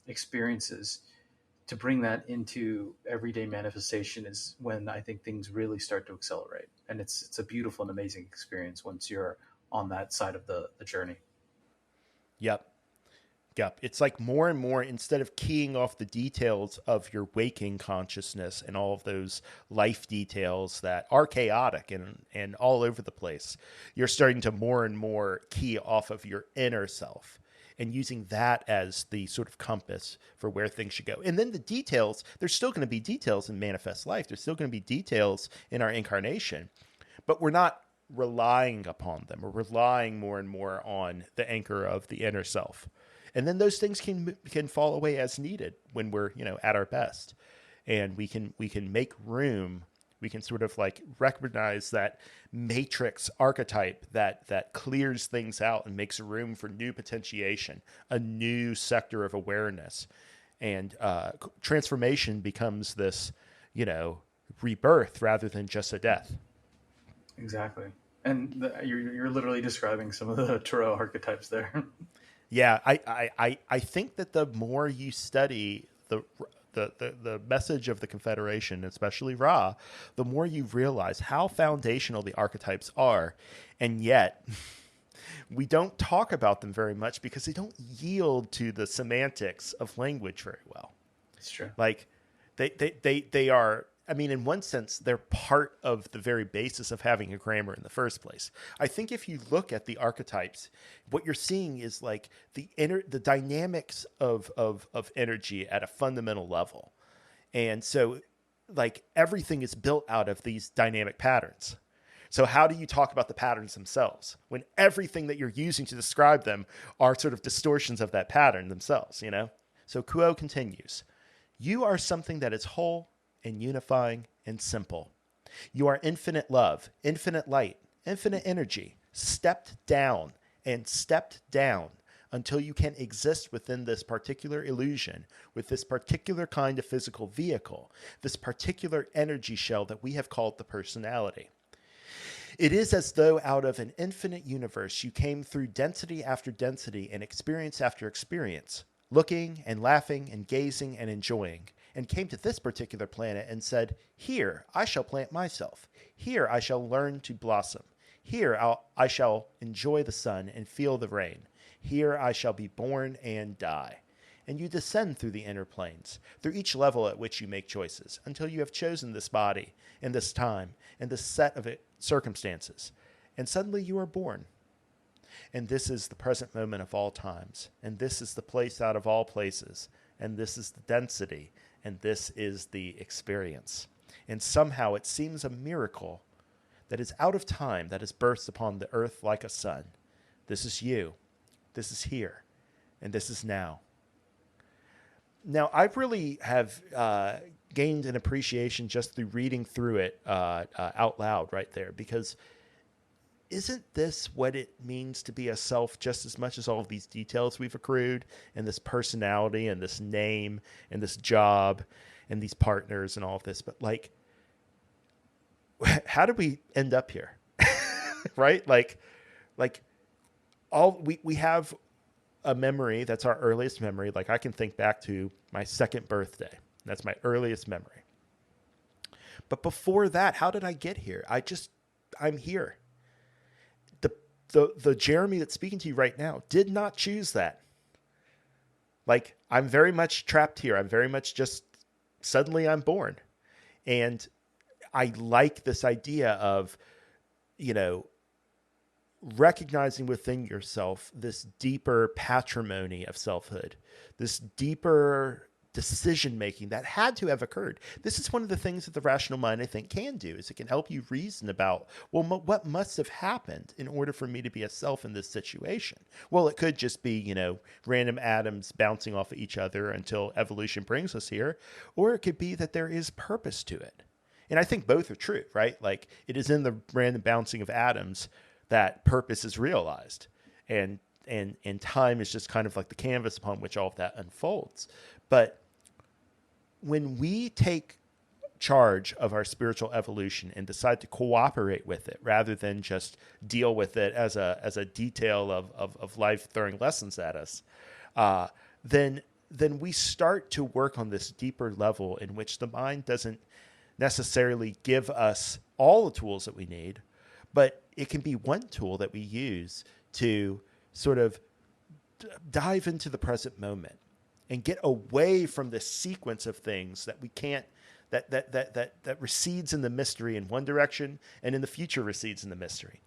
Speaker 2: experiences to bring that into everyday manifestation is when I think things really start to accelerate. And it's a beautiful and amazing experience once you're on that side of the journey.
Speaker 1: Yep. Yep. It's like more and more, instead of keying off the details of your waking consciousness and all of those life details that are chaotic and all over the place, you're starting to more and more key off of your inner self and using that as the sort of compass for where things should go. And then the details, there's still going to be details in manifest life. There's still going to be details in our incarnation, but we're not relying upon them. We're relying more and more on the anchor of the inner self. And then those things can fall away as needed when we're, at our best. And we can make room. We can sort of like recognize that matrix archetype that clears things out and makes room for new potentiation, a new sector of awareness. And transformation becomes this, rebirth rather than just a death.
Speaker 2: Exactly. And you're literally describing some of the Tarot archetypes there.
Speaker 1: Yeah, I think that the more you study the message of the Confederation, especially Ra, the more you realize how foundational the archetypes are, and yet we don't talk about them very much because they don't yield to the semantics of language very well.
Speaker 2: It's true.
Speaker 1: Like they are. I mean, in one sense, they're part of the very basis of having a grammar in the first place. I think if you look at the archetypes, what you're seeing is like the dynamics of energy at a fundamental level. And so like everything is built out of these dynamic patterns. So how do you talk about the patterns themselves when everything that you're using to describe them are sort of distortions of that pattern themselves, So Kuo continues, you are something that is whole and unifying and simple. You are infinite love, infinite light, infinite energy, stepped down and stepped down until you can exist within this particular illusion, with this particular kind of physical vehicle, this particular energy shell that we have called the personality. It is as though out of an infinite universe you came through density after density and experience after experience, looking and laughing and gazing and enjoying, and came to this particular planet and said, here I shall plant myself. Here I shall learn to blossom. Here I shall enjoy the sun and feel the rain. Here I shall be born and die. And you descend through the inner planes, through each level at which you make choices, until you have chosen this body and this time and this set of circumstances. And suddenly you are born. And this is the present moment of all times. And this is the place out of all places. And this is the density. And this is the experience. And somehow it seems a miracle that is out of time, that is burst upon the earth like a sun. This is you. This is here. And this is now. Now, I really have gained an appreciation just through reading through it out loud right there, because isn't this what it means to be a self just as much as all of these details we've accrued, and this personality and this name and this job and these partners and all of this? But like, how did we end up here? Right? Like all we have a memory that's our earliest memory. Like I can think back to my second birthday. That's my earliest memory. But before that, how did I get here? I'm here. The Jeremy that's speaking to you right now did not choose that. Like I'm very much trapped here. I'm very much just suddenly I'm born. And I like this idea of, recognizing within yourself this deeper patrimony of selfhood, this deeper decision making that had to have occurred. This is one of the things that the rational mind, I think, can do, is it can help you reason about, well, what must have happened in order for me to be a self in this situation? Well, it could just be, random atoms bouncing off of each other until evolution brings us here, or it could be that there is purpose to it. And I think both are true, right? Like it is in the random bouncing of atoms that purpose is realized, and time is just kind of like the canvas upon which all of that unfolds. But when we take charge of our spiritual evolution and decide to cooperate with it rather than just deal with it as a detail of life throwing lessons at us, then we start to work on this deeper level in which the mind doesn't necessarily give us all the tools that we need, but it can be one tool that we use to sort of dive into the present moment and get away from this sequence of things that we can't, that recedes in the mystery in one direction and in the future recedes in the mystery.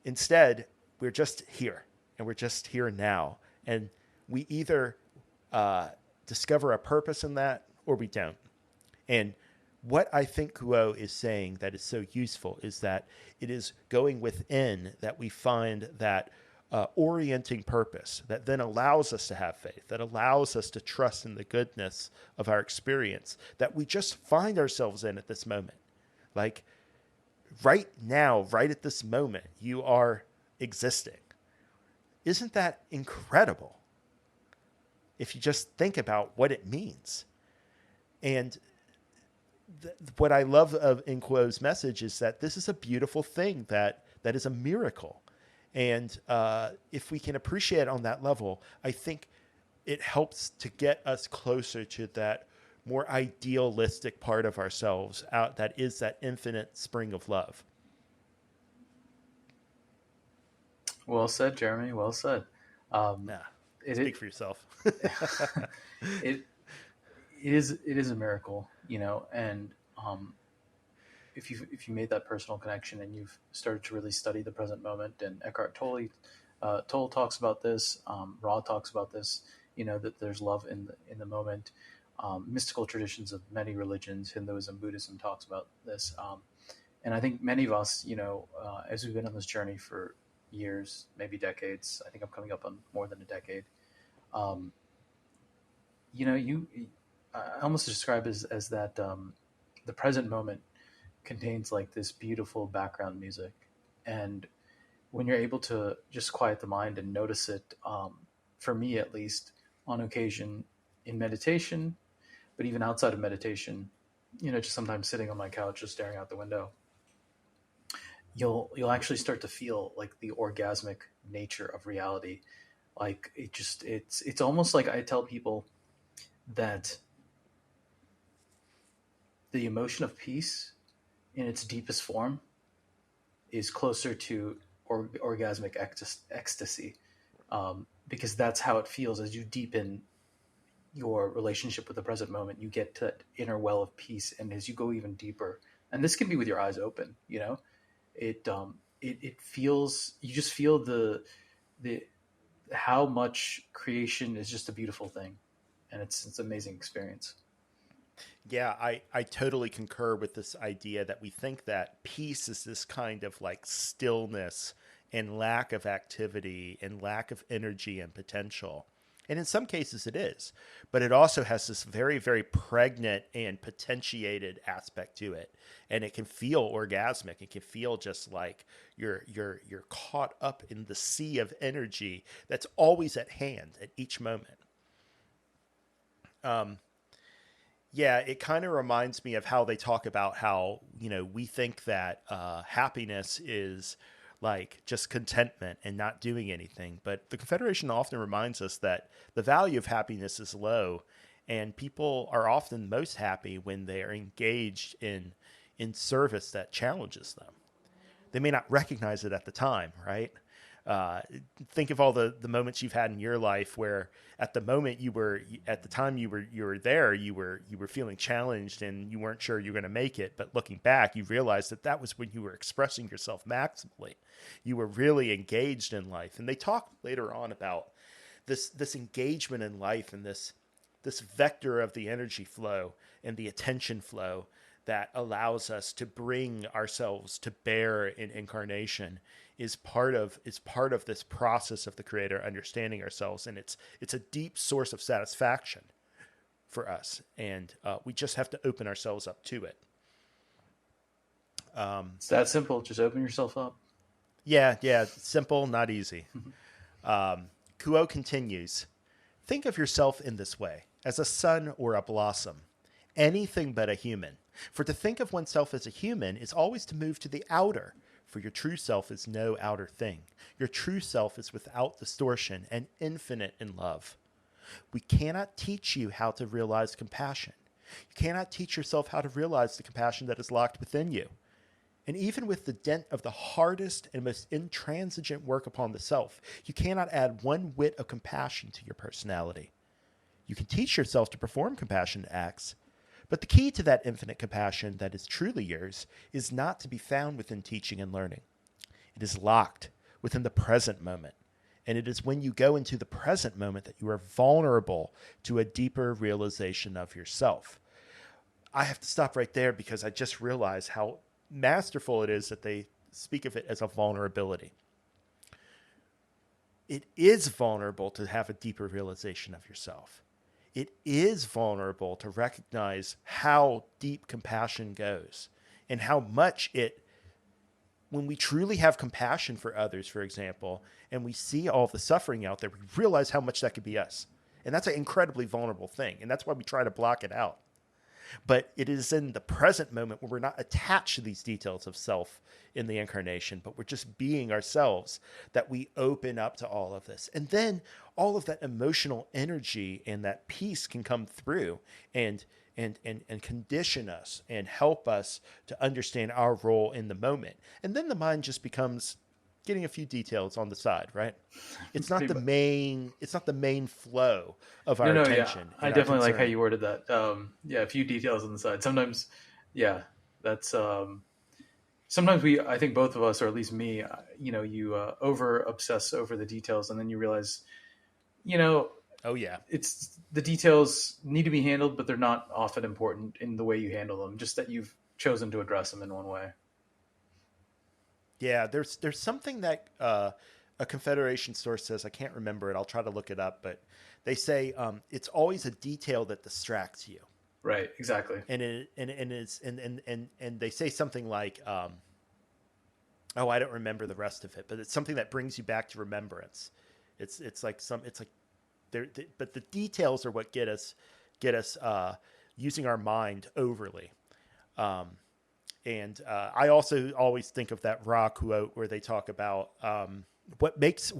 Speaker 1: Instead, we're just here, and we're just here now. And we either discover a purpose in that or we don't. And what I think Kuo is saying that is so useful is that it is going within that we find that orienting purpose that then allows us to have faith, that allows us to trust in the goodness of our experience that we just find ourselves in at this moment. Like right now, right at this moment, you are existing. Isn't that incredible? If you just think about what it means. And what I love of Inquo's message is that this is a beautiful thing that is a miracle. And if we can appreciate it on that level, I think it helps to get us closer to that more idealistic part of ourselves out that is that infinite spring of love.
Speaker 2: Well said, Jeremy. Well said.
Speaker 1: Speak for yourself.
Speaker 2: it is a miracle, and if you made that personal connection and you've started to really study the present moment, and Eckhart Tolle talks about this, Ra talks about this, that there's love in the moment. Mystical traditions of many religions, Hinduism, Buddhism, talks about this, and I think many of us, as we've been on this journey for years, maybe decades. I think I'm coming up on more than a decade. I almost describe it as that the present moment contains like this beautiful background music, and when you're able to just quiet the mind and notice it, for me at least, on occasion in meditation, but even outside of meditation, just sometimes sitting on my couch, just staring out the window, you'll actually start to feel like the orgasmic nature of reality. Like it's almost like I tell people that the emotion of peace in its deepest form is closer to orgasmic ecstasy, because that's how it feels as you deepen your relationship with the present moment. You get to that inner well of peace, and as you go even deeper, and this can be with your eyes open, it feels, you just feel the how much creation is just a beautiful thing, and it's an amazing experience.
Speaker 1: Yeah, I totally concur with this idea that we think that peace is this kind of like stillness and lack of activity and lack of energy and potential. And in some cases it is, but it also has this very, very pregnant and potentiated aspect to it. And it can feel orgasmic. It can feel just like you're caught up in the sea of energy that's always at hand at each moment. Yeah, it kind of reminds me of how they talk about how, we think that happiness is like just contentment and not doing anything. But the Confederation often reminds us that the value of happiness is low, and people are often most happy when they are engaged in service that challenges them. They may not recognize it at the time, right? Uh, think of all the moments you've had in your life where at the moment at the time you were there, you were feeling challenged and you weren't sure you were going to make it. But looking back, you realized that was when you were expressing yourself maximally. You were really engaged in life. And they talk later on about this engagement in life and this vector of the energy flow and the attention flow that allows us to bring ourselves to bear in incarnation is part of this process of the creator understanding ourselves, and it's a deep source of satisfaction for us, and we just have to open ourselves up to it.
Speaker 2: It's that simple. Just open yourself up.
Speaker 1: Yeah, simple, not easy. Kuo continues. Think of yourself in this way, as a sun or a blossom, anything but a human. For to think of oneself as a human is always to move to the outer, for your true self is no outer thing. Your true self is without distortion and infinite in love. We cannot teach you how to realize compassion. You cannot teach yourself how to realize the compassion that is locked within you. And even with the dent of the hardest and most intransigent work upon the self, you cannot add one whit of compassion to your personality. You can teach yourself to perform compassionate acts, but the key to that infinite compassion that is truly yours is not to be found within teaching and learning. It is locked within the present moment. And it is when you go into the present moment that you are vulnerable to a deeper realization of yourself. I have to stop right there because I just realized how masterful it is that they speak of it as a vulnerability. It is vulnerable to have a deeper realization of yourself. It is vulnerable to recognize how deep compassion goes and how much when we truly have compassion for others, for example, and we see all the suffering out there, we realize how much that could be us. And that's an incredibly vulnerable thing. And that's why we try to block it out. But it is in the present moment where we're not attached to these details of self in the incarnation, but we're just being ourselves, that we open up to all of this. And then all of that emotional energy and that peace can come through and condition us and help us to understand our role in the moment. And then the mind just becomes getting a few details on the side, right? It's not the main flow of our
Speaker 2: No,
Speaker 1: attention.
Speaker 2: yeah, I definitely like how you worded that. Yeah, a few details on the side. Sometimes, yeah, that's sometimes I think both of us, or at least me, you over obsess over the details, and then you realize,
Speaker 1: Oh yeah,
Speaker 2: it's the details need to be handled, but they're not often important in the way you handle them. Just that you've chosen to address them in one way.
Speaker 1: yeah. There's something that a Confederation source says. I can't remember it. I'll try to look it up, but they say it's always a detail that distracts you.
Speaker 2: Right. Exactly.
Speaker 1: And they say something like, oh, I don't remember the rest of it, but it's something that brings you back to remembrance. It's like but the details are what get us using our mind overly. And I also always think of that Ra quote where they talk about what makes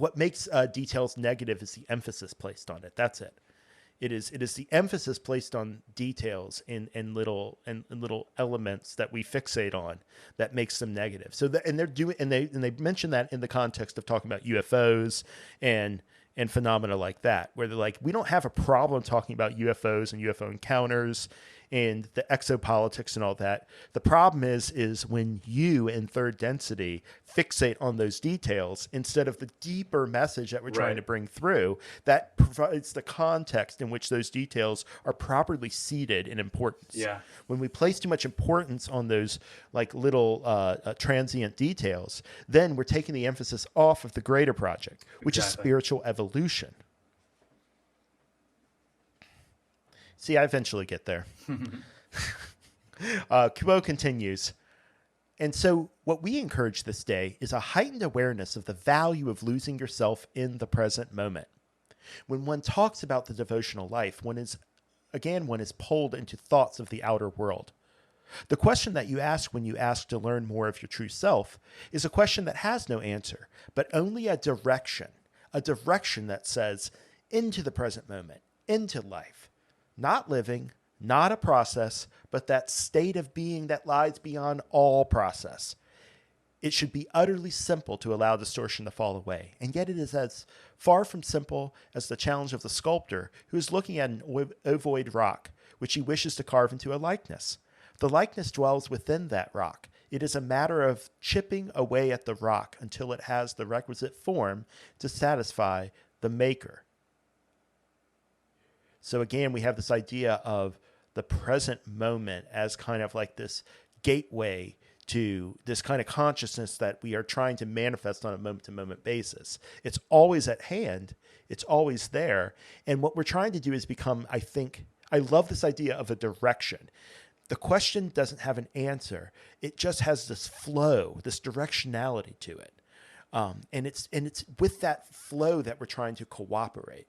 Speaker 1: details negative is the emphasis placed on it. That's it. It is the emphasis placed on details in little elements that we fixate on that makes them negative. So they mention that in the context of talking about UFOs and phenomena like that, where they're like, we don't have a problem talking about UFOs and UFO encounters and the exopolitics and all that. The problem is when you in third density fixate on those details instead of the deeper message that we're trying
Speaker 2: Right.
Speaker 1: to bring through that provides the context in which those details are properly seated in importance.
Speaker 2: Yeah.
Speaker 1: When we place too much importance on those like little transient details, then we're taking the emphasis off of the greater project, which is
Speaker 2: Exactly.
Speaker 1: spiritual evolution. See, I eventually get there. Kuo continues. And so, what we encourage this day is a heightened awareness of the value of losing yourself in the present moment. When one talks about the devotional life, one is pulled into thoughts of the outer world. The question that you ask when you ask to learn more of your true self is a question that has no answer, but only a direction that says into the present moment, into life, not living, not a process, but that state of being that lies beyond all process. It should be utterly simple to allow distortion to fall away, and yet it is as far from simple as the challenge of the sculptor who is looking at an ovoid rock, which he wishes to carve into a likeness. The likeness dwells within that rock. It is a matter of chipping away at the rock until it has the requisite form to satisfy the maker. So again, we have this idea of the present moment as kind of like this gateway to this kind of consciousness that we are trying to manifest on a moment-to-moment basis. It's always at hand. It's always there. And what we're trying to do is become, I love this idea of a direction. The question doesn't have an answer. It just has this flow, this directionality to it. And it's with that flow that we're trying to cooperate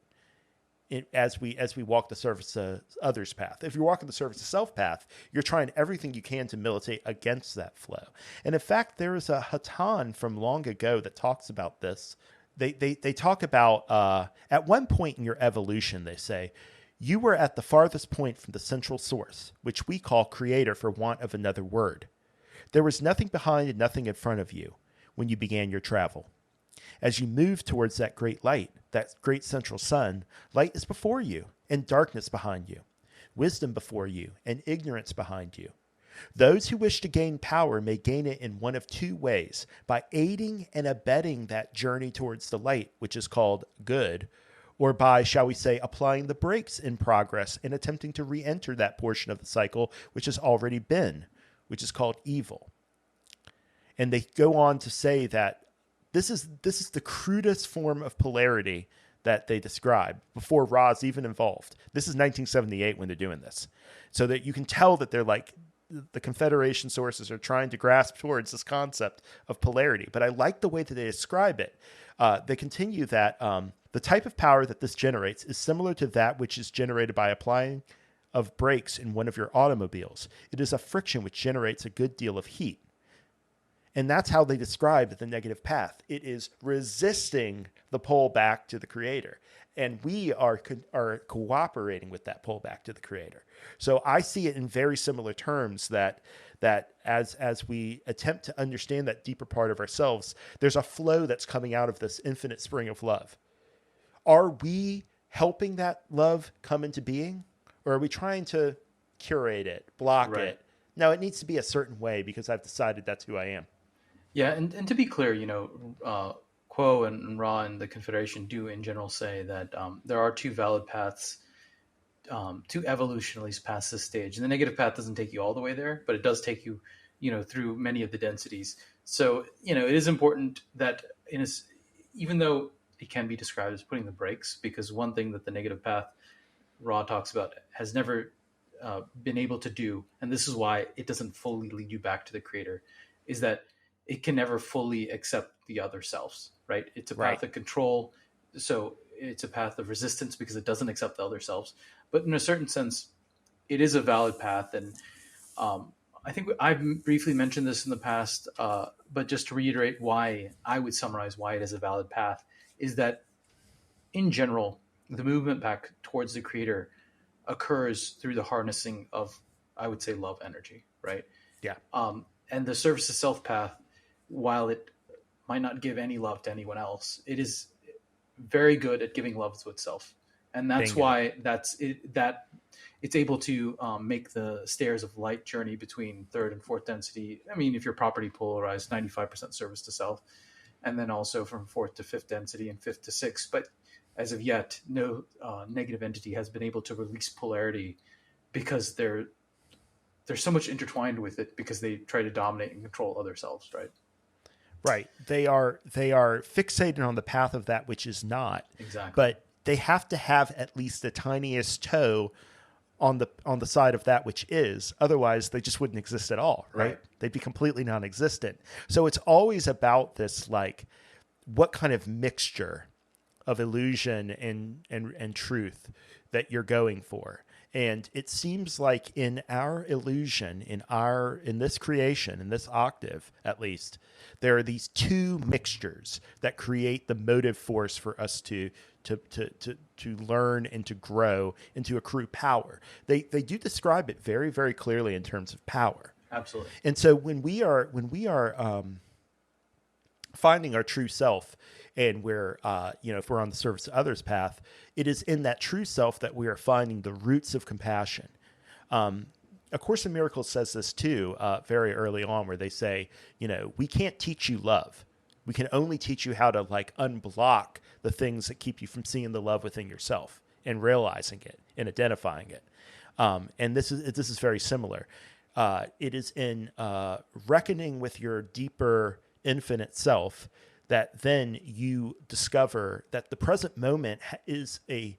Speaker 1: as we walk the service to others path. If you're walking the service to self path, you're trying everything you can to militate against that flow. And in fact, there is a Hatan from long ago that talks about this. They talk about at one point in your evolution, they say, you were at the farthest point from the central source, which we call creator for want of another word. There was nothing behind and nothing in front of you when you began your travel. As you move towards that great light, that great central sun, light is before you and darkness behind you, wisdom before you and ignorance behind you. Those who wish to gain power may gain it in one of two ways, by aiding and abetting that journey towards the light, which is called good, or by, shall we say, applying the brakes in progress and attempting to re-enter that portion of the cycle which has already been, which is called evil. And they go on to say that this is the crudest form of polarity that they describe before Ra's even involved. This is 1978 when they're doing this. So that you can tell that they're like, the Confederation sources are trying to grasp towards this concept of polarity. But I like the way that they describe it. They continue that the type of power that this generates is similar to that which is generated by applying of brakes in one of your automobiles. It is a friction which generates a good deal of heat. And that's how they describe the negative path. It is resisting the pull back to the creator. And we are cooperating with that pull back to the creator. So I see it in very similar terms that as we attempt to understand that deeper part of ourselves, there's a flow that's coming out of this infinite spring of love. Are we helping that love come into being? Or are we trying to curate it, block it? No, it needs to be a certain way because I've decided that's who I am.
Speaker 2: Yeah, and to be clear, Quo and Ra and the Confederation do in general say that there are two valid paths to evolution, at least past this stage. And the negative path doesn't take you all the way there, but it does take you, through many of the densities. So, it is important that even though it can be described as putting the brakes, because one thing that the negative path Ra talks about has never been able to do, and this is why it doesn't fully lead you back to the creator, is that it can never fully accept the other selves, right? It's a path of control. So it's a path of resistance because it doesn't accept the other selves. But in a certain sense, it is a valid path. And I think I've briefly mentioned this in the past, but just to reiterate why I would summarize why it is a valid path is that in general, the movement back towards the creator occurs through the harnessing of, I would say, love energy, right?
Speaker 1: Yeah.
Speaker 2: And the service to self path, while it might not give any love to anyone else, it is very good at giving love to itself. And that's
Speaker 1: Bingo.
Speaker 2: why that it's able to make the stairs of light journey between third and fourth density. I mean, if your property polarized, 95% service to self, and then also from fourth to fifth density and fifth to sixth. But as of yet, no negative entity has been able to release polarity because they're so much intertwined with it because they try to dominate and control other selves, right?
Speaker 1: Right. They are fixated on the path of that which is not.
Speaker 2: Exactly.
Speaker 1: But they have to have at least the tiniest toe on the side of that which is. Otherwise, they just wouldn't exist at all, right? They'd be completely non-existent. So it's always about this, like, what kind of mixture of illusion and truth that you're going for. And it seems like in our illusion, in this creation, in this octave at least, there are these two mixtures that create the motive force for us to learn and to grow and to accrue power. They do describe it very, very clearly in terms of power.
Speaker 2: Absolutely.
Speaker 1: And so when we are finding our true self, and we're if we're on the service to others path, it is in that true self that we are finding the roots of compassion. A Course in Miracles says this too, very early on, where they say, we can't teach you love. We can only teach you how to, like, unblock the things that keep you from seeing the love within yourself and realizing it and identifying it. And this is very similar. It is in reckoning with your deeper infinite self that then you discover that the present moment is a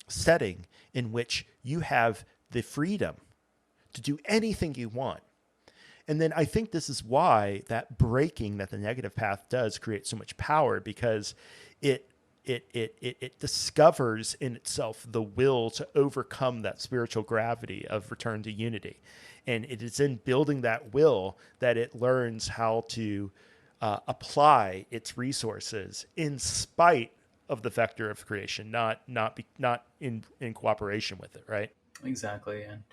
Speaker 1: setting in which you have the freedom to do anything you want. And then I think this is why that breaking that the negative path does create so much power, because it discovers in itself the will to overcome that spiritual gravity of return to unity. And it is in building that will that it learns how to apply its resources in spite of the vector of creation, not in cooperation with it, right?
Speaker 2: Exactly. And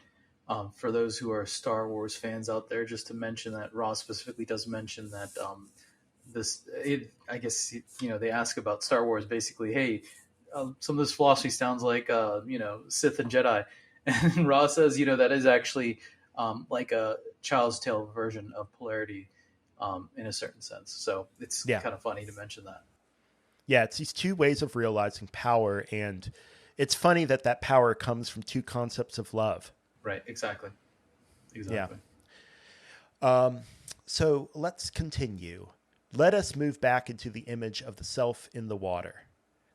Speaker 2: for those who are Star Wars fans out there, just to mention that Ross specifically does mention that I guess, they ask about Star Wars, basically, hey, some of this philosophy sounds like, Sith and Jedi. And Ross says, that is actually like a Child's Tale version of polarity in a certain sense. So it's kind of funny to mention that.
Speaker 1: Yeah, it's these two ways of realizing power. And it's funny that power comes from two concepts of love.
Speaker 2: Right, exactly.
Speaker 1: Yeah. So let's continue. Let us move back into the image of the self in the water.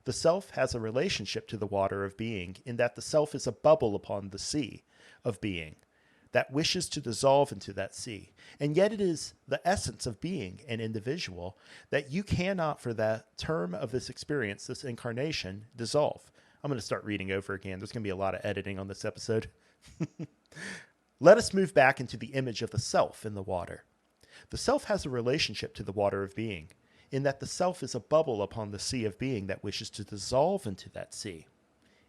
Speaker 1: The self has a relationship to the water of being in that the self is a bubble upon the sea of being that wishes to dissolve into that sea. And yet it is the essence of being an individual that you cannot, for the term of this experience, this incarnation, dissolve. I'm going to start reading over again. There's going to be a lot of editing on this episode. Let us move back into the image of the self in the water. The self has a relationship to the water of being, in that the self is a bubble upon the sea of being that wishes to dissolve into that sea.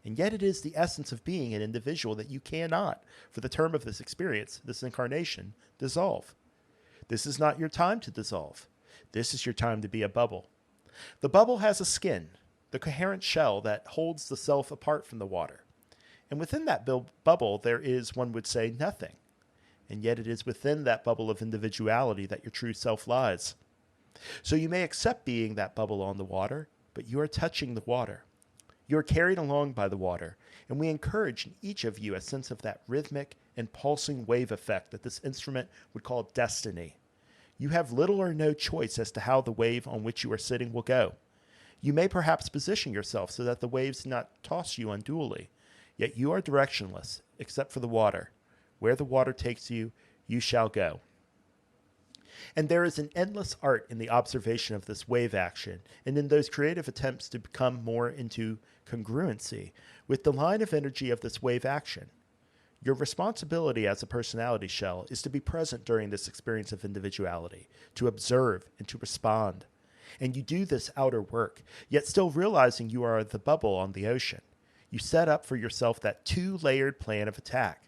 Speaker 1: And yet it is the essence of being an individual that you cannot, for the term of this experience, this incarnation, dissolve. This is not your time to dissolve. This is your time to be a bubble. The bubble has a skin, the coherent shell that holds the self apart from the water. And within that bubble, there is, one would say, nothing. And yet it is within that bubble of individuality that your true self lies. So you may accept being that bubble on the water, but you are touching the water. You are carried along by the water, and we encourage in each of you a sense of that rhythmic and pulsing wave effect that this instrument would call destiny. You have little or no choice as to how the wave on which you are sitting will go. You may perhaps position yourself so that the waves do not toss you unduly. Yet you are directionless, except for the water. Where the water takes you, you shall go. And there is an endless art in the observation of this wave action, and in those creative attempts to become more into congruency with the line of energy of this wave action. Your responsibility as a personality shell is to be present during this experience of individuality, to observe and to respond. And you do this outer work, yet still realizing you are the bubble on the ocean. You set up for yourself that two-layered plan of attack,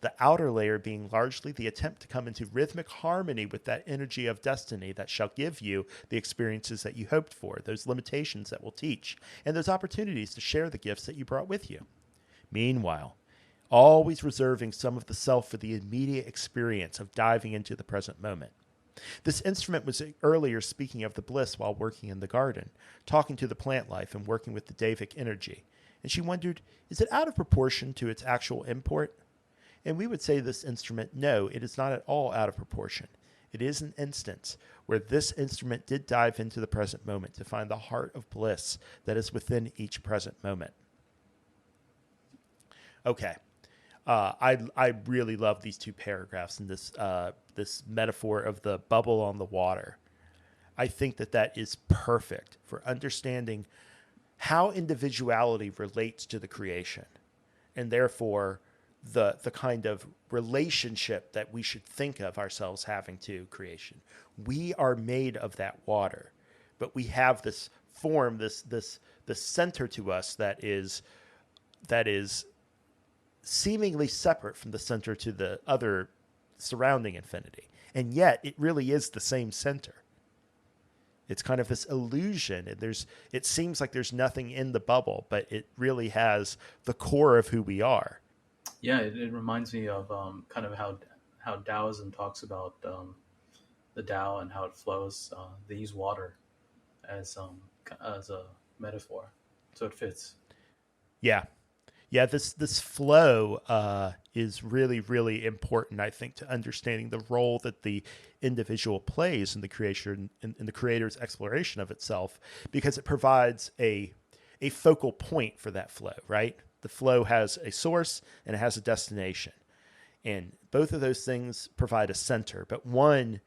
Speaker 1: the outer layer being largely the attempt to come into rhythmic harmony with that energy of destiny that shall give you the experiences that you hoped for, those limitations that will teach, and those opportunities to share the gifts that you brought with you. Meanwhile, always reserving some of the self for the immediate experience of diving into the present moment. This instrument was earlier speaking of the bliss while working in the garden, talking to the plant life and working with the Davic energy. And she wondered, is it out of proportion to its actual import? And we would say this instrument, no, it is not at all out of proportion. It is an instance where this instrument did dive into the present moment to find the heart of bliss that is within each present moment. Okay. I really love these two paragraphs and this metaphor of the bubble on the water. I think that is perfect for understanding how individuality relates to the creation, and therefore the kind of relationship that we should think of ourselves having to creation. We are made of that water, but we have this form, this center to us that is seemingly separate from the center to the other surrounding infinity. And yet it really is the same center. It's kind of this illusion. It seems like there's nothing in the bubble, but it really has the core of who we are.
Speaker 2: Yeah, it reminds me of kind of how Taoism talks about the Tao and how it flows. They use water as as a metaphor, so it fits.
Speaker 1: Yeah. Yeah, this flow is really, really important, I think, to understanding the role that the individual plays in the creation, in the creator's exploration of itself, because it provides a focal point for that flow, right? The flow has a source and it has a destination. And both of those things provide a center, but one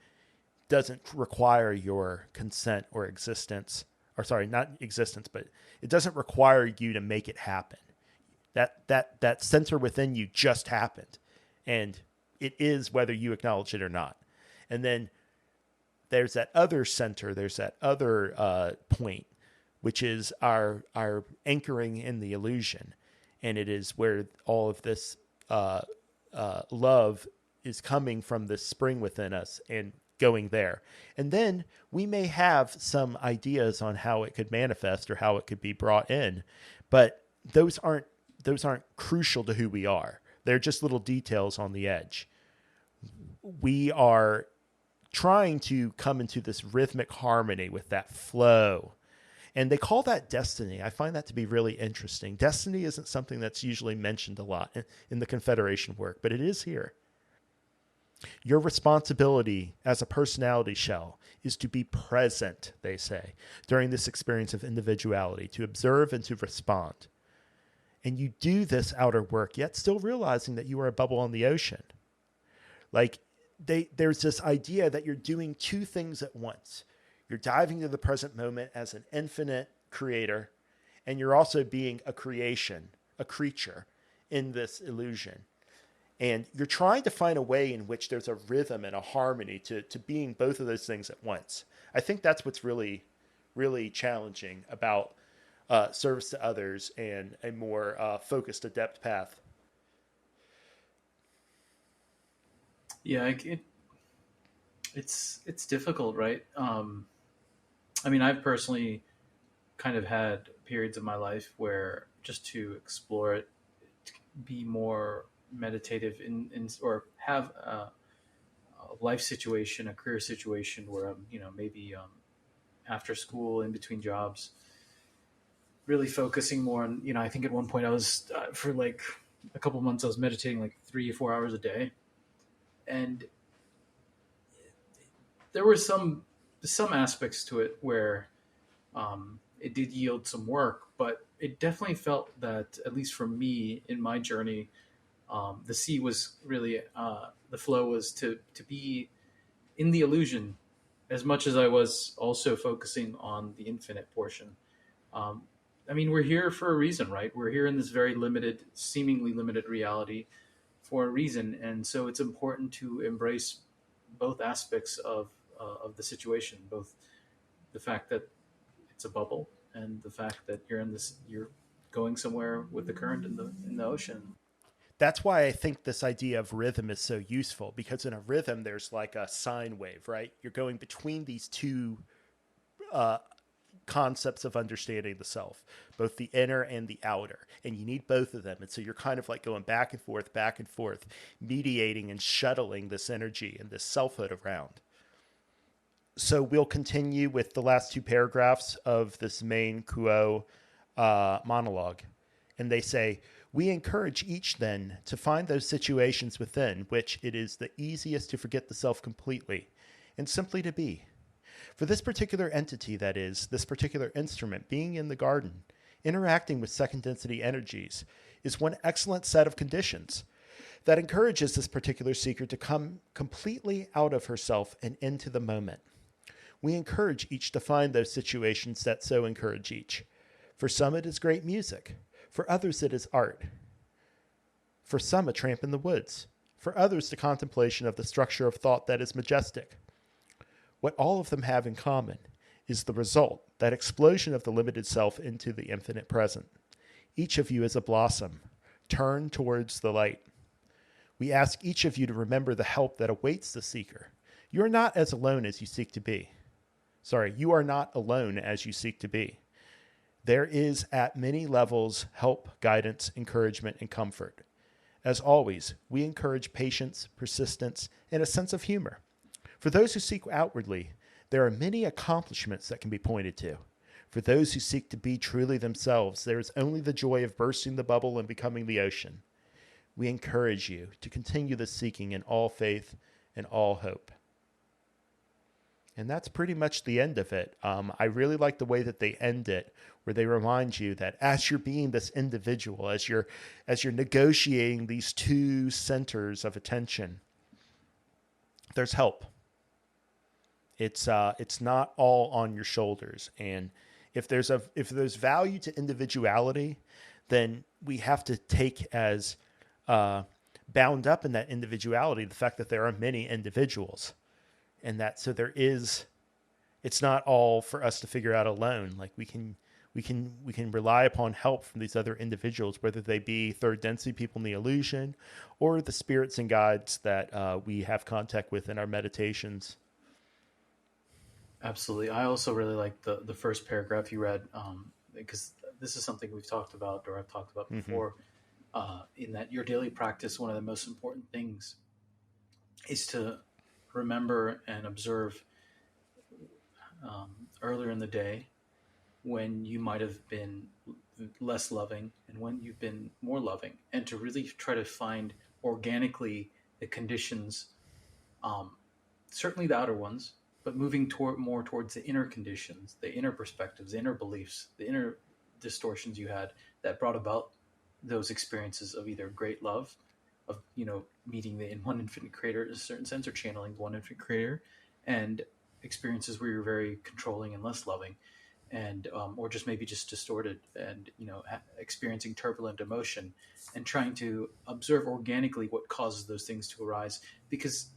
Speaker 1: doesn't require your consent or existence, or sorry, not existence, but it doesn't require you to make it happen. That center within you just happened, and it is whether you acknowledge it or not. And then there's that other center, there's that other point, which is our anchoring in the illusion, and it is where all of this love is coming from this spring within us and going there. And then we may have some ideas on how it could manifest or how it could be brought in, but those aren't crucial to who we are. They're just little details on the edge. We are trying to come into this rhythmic harmony with that flow. And they call that destiny. I find that to be really interesting. Destiny isn't something that's usually mentioned a lot in the Confederation work, but it is here. Your responsibility as a personality shell is to be present, they say, during this experience of individuality, to observe and to respond. And you do this outer work, yet still realizing that you are a bubble on the ocean. Like there's this idea that you're doing two things at once. You're diving into the present moment as an infinite creator, and you're also being a creation, a creature in this illusion. And you're trying to find a way in which there's a rhythm and a harmony to being both of those things at once. I think that's what's really, really challenging about service to others and a more focused, adept path.
Speaker 2: Yeah, it's difficult, right? I mean, I've personally kind of had periods of my life where just to explore it, to be more meditative in or have a life situation, a career situation where I'm, maybe after school, in between jobs, really focusing more on, I think at one point I was for like a couple months I was meditating like 3 or 4 hours a day, and there were some aspects to it where it did yield some work, but it definitely felt that, at least for me in my journey, the sea was really the flow was to be in the illusion as much as I was also focusing on the infinite portion. Um, I mean, we're here for a reason, right? We're here in this very limited, seemingly limited reality for a reason, and so it's important to embrace both aspects of the situation, both the fact that it's a bubble and the fact that you're going somewhere with the current in the ocean.
Speaker 1: That's why I think this idea of rhythm is so useful, because in a rhythm, there's like a sine wave, right? You're going between these two concepts of understanding the self, both the inner and the outer. And you need both of them. And so you're kind of like going back and forth, mediating and shuttling this energy and this selfhood around. So we'll continue with the last two paragraphs of this main Kuo monologue. And they say, we encourage each then to find those situations within which it is the easiest to forget the self completely and simply to be. For this particular entity, that is, this particular instrument being in the garden, interacting with second density energies, is one excellent set of conditions that encourages this particular seeker to come completely out of herself and into the moment. We encourage each to find those situations that so encourage each. For some, it is great music. For others, it is art. For some, a tramp in the woods. For others, the contemplation of the structure of thought that is majestic. What all of them have in common is the result, that explosion of the limited self into the infinite present. Each of you is a blossom. Turn towards the light. We ask each of you to remember the help that awaits the seeker. You are not as alone as you seek to be. You are not alone as you seek to be. There is at many levels help, guidance, encouragement, and comfort. As always, we encourage patience, persistence, and a sense of humor. For those who seek outwardly, there are many accomplishments that can be pointed to. For those who seek to be truly themselves, there is only the joy of bursting the bubble and becoming the ocean. We encourage you to continue the seeking in all faith and all hope. And that's pretty much the end of it. I really like the way that they end it, where they remind you that as you're being this individual, as you're negotiating these two centers of attention, there's help. It's not all on your shoulders. And if there's value to individuality, then we have to take as bound up in that individuality the fact that there are many individuals. And that so there is, it's not all for us to figure out alone. Like we can rely upon help from these other individuals, whether they be third density people in the illusion or the spirits and guides that we have contact with in our meditations.
Speaker 2: Absolutely. I also really like the first paragraph you read, because this is something we've talked about, or I've talked about before, in that your daily practice, one of the most important things is to remember and observe earlier in the day when you might have been less loving and when you've been more loving, and to really try to find organically the conditions, certainly the outer ones, but moving more towards the inner conditions, the inner perspectives, the inner beliefs, the inner distortions you had that brought about those experiences of either great love, of meeting the one infinite creator in a certain sense, or channeling one infinite creator, and experiences where you're very controlling and less loving, and or just maybe just distorted, and experiencing turbulent emotion, and trying to observe organically what causes those things to arise. Because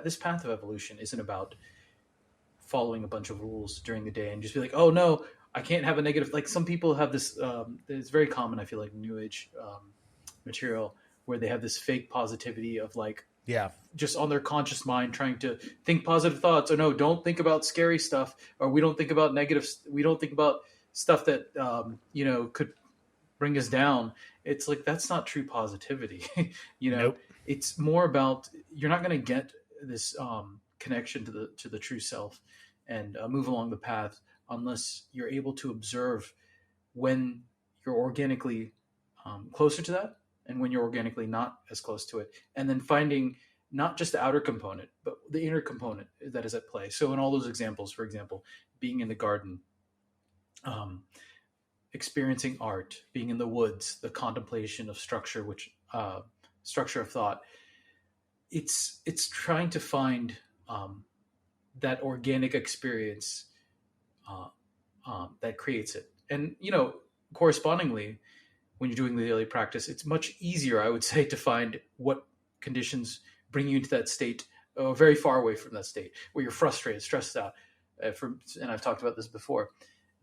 Speaker 2: this path of evolution isn't about following a bunch of rules during the day and just be like, oh no, I can't have a negative. Like some people have this, it's very common, I feel like, New Age material, where they have this fake positivity of like, just on their conscious mind trying to think positive thoughts, or no, don't think about scary stuff, or we don't think about negative, we don't think about stuff that could bring us down. It's like, that's not true positivity.
Speaker 1: Nope.
Speaker 2: It's more about, you're not going to get this connection to the true self and move along the path unless you're able to observe when you're organically closer to that, and when you're organically not as close to it, and then finding not just the outer component, but the inner component that is at play. So in all those examples, for example, being in the garden, experiencing art, being in the woods, the contemplation of structure, which structure of thought, it's trying to find that organic experience that creates it. And correspondingly, when you're doing the daily practice, it's much easier, I would say, to find what conditions bring you into that state, very far away from that state, where you're frustrated, stressed out. And I've talked about this before,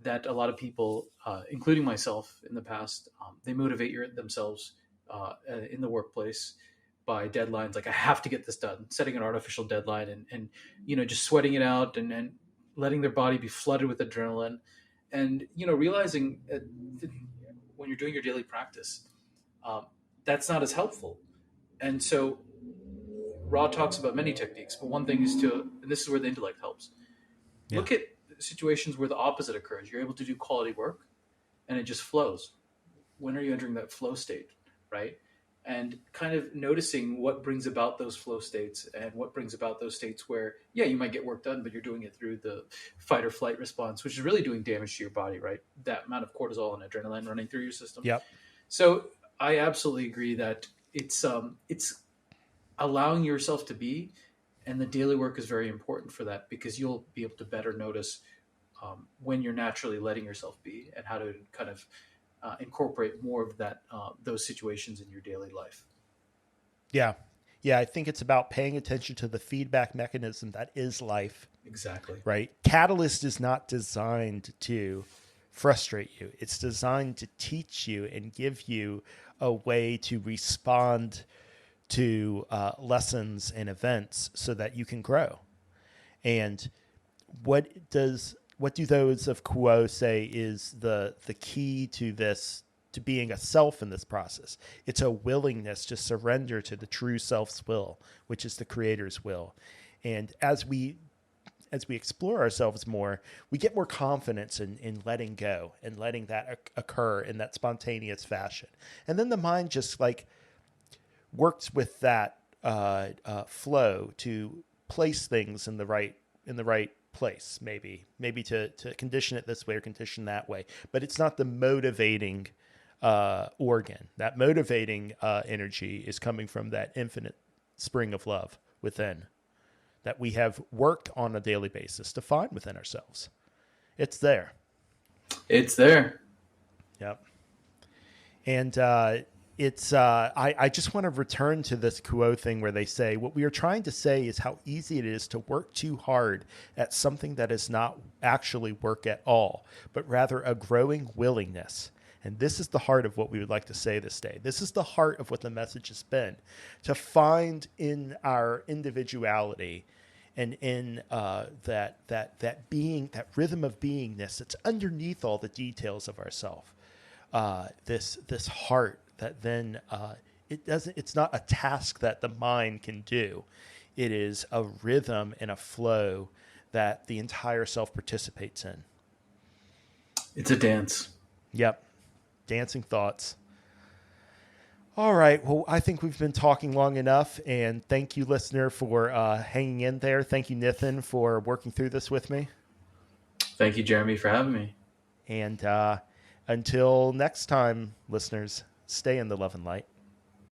Speaker 2: that a lot of people, including myself in the past, they motivate themselves in the workplace by deadlines. Like, I have to get this done, setting an artificial deadline, and just sweating it out, and letting their body be flooded with adrenaline, and realizing when you're doing your daily practice, um, that's not as helpful. And so Ra talks about many techniques, but one thing is and this is where the intellect helps.
Speaker 1: Yeah.
Speaker 2: Look at situations where the opposite occurs. You're able to do quality work, and it just flows. When are you entering that flow state, right? And kind of noticing what brings about those flow states and what brings about those states where, yeah, you might get work done, but you're doing it through the fight or flight response, which is really doing damage to your body, right? That amount of cortisol and adrenaline running through your system.
Speaker 1: Yep.
Speaker 2: So I absolutely agree that it's allowing yourself to be, and the daily work is very important for that, because you'll be able to better notice when you're naturally letting yourself be, and how to kind of incorporate more of that those situations in your daily life.
Speaker 1: Yeah. Yeah. I think it's about paying attention to the feedback mechanism that is life,
Speaker 2: Exactly.
Speaker 1: right? Catalyst is not designed to frustrate you. It's designed to teach you and give you a way to respond to lessons and events so that you can grow. And what do those of Kuo say is the key to this, to being a self in this process? It's a willingness to surrender to the true self's will, which is the creator's will. And as we explore ourselves more, we get more confidence in letting go and letting that occur in that spontaneous fashion. And then the mind just like works with that flow to place things in the right place, maybe to condition it this way or condition that way. But it's not the motivating organ. That motivating energy is coming from that infinite spring of love within, that we have worked on a daily basis to find within ourselves. It's there.
Speaker 2: It's there.
Speaker 1: Yep. And I just want to return to this Kuo thing where they say what we are trying to say is how easy it is to work too hard at something that is not actually work at all, but rather a growing willingness. And this is the heart of what we would like to say this day. This is the heart of what the message has been, to find in our individuality and in that being, that rhythm of beingness that's underneath all the details of ourself. This heart that then it's not a task that the mind can do. It is a rhythm and a flow that the entire self participates in.
Speaker 2: It's a dance.
Speaker 1: Yep. Dancing thoughts. All right. Well, I think we've been talking long enough, and thank you, listener, for hanging in there. Thank you, Nithin, for working through this with me.
Speaker 2: Thank you, Jeremy, for having me.
Speaker 1: And until next time, listeners, stay in the love and light.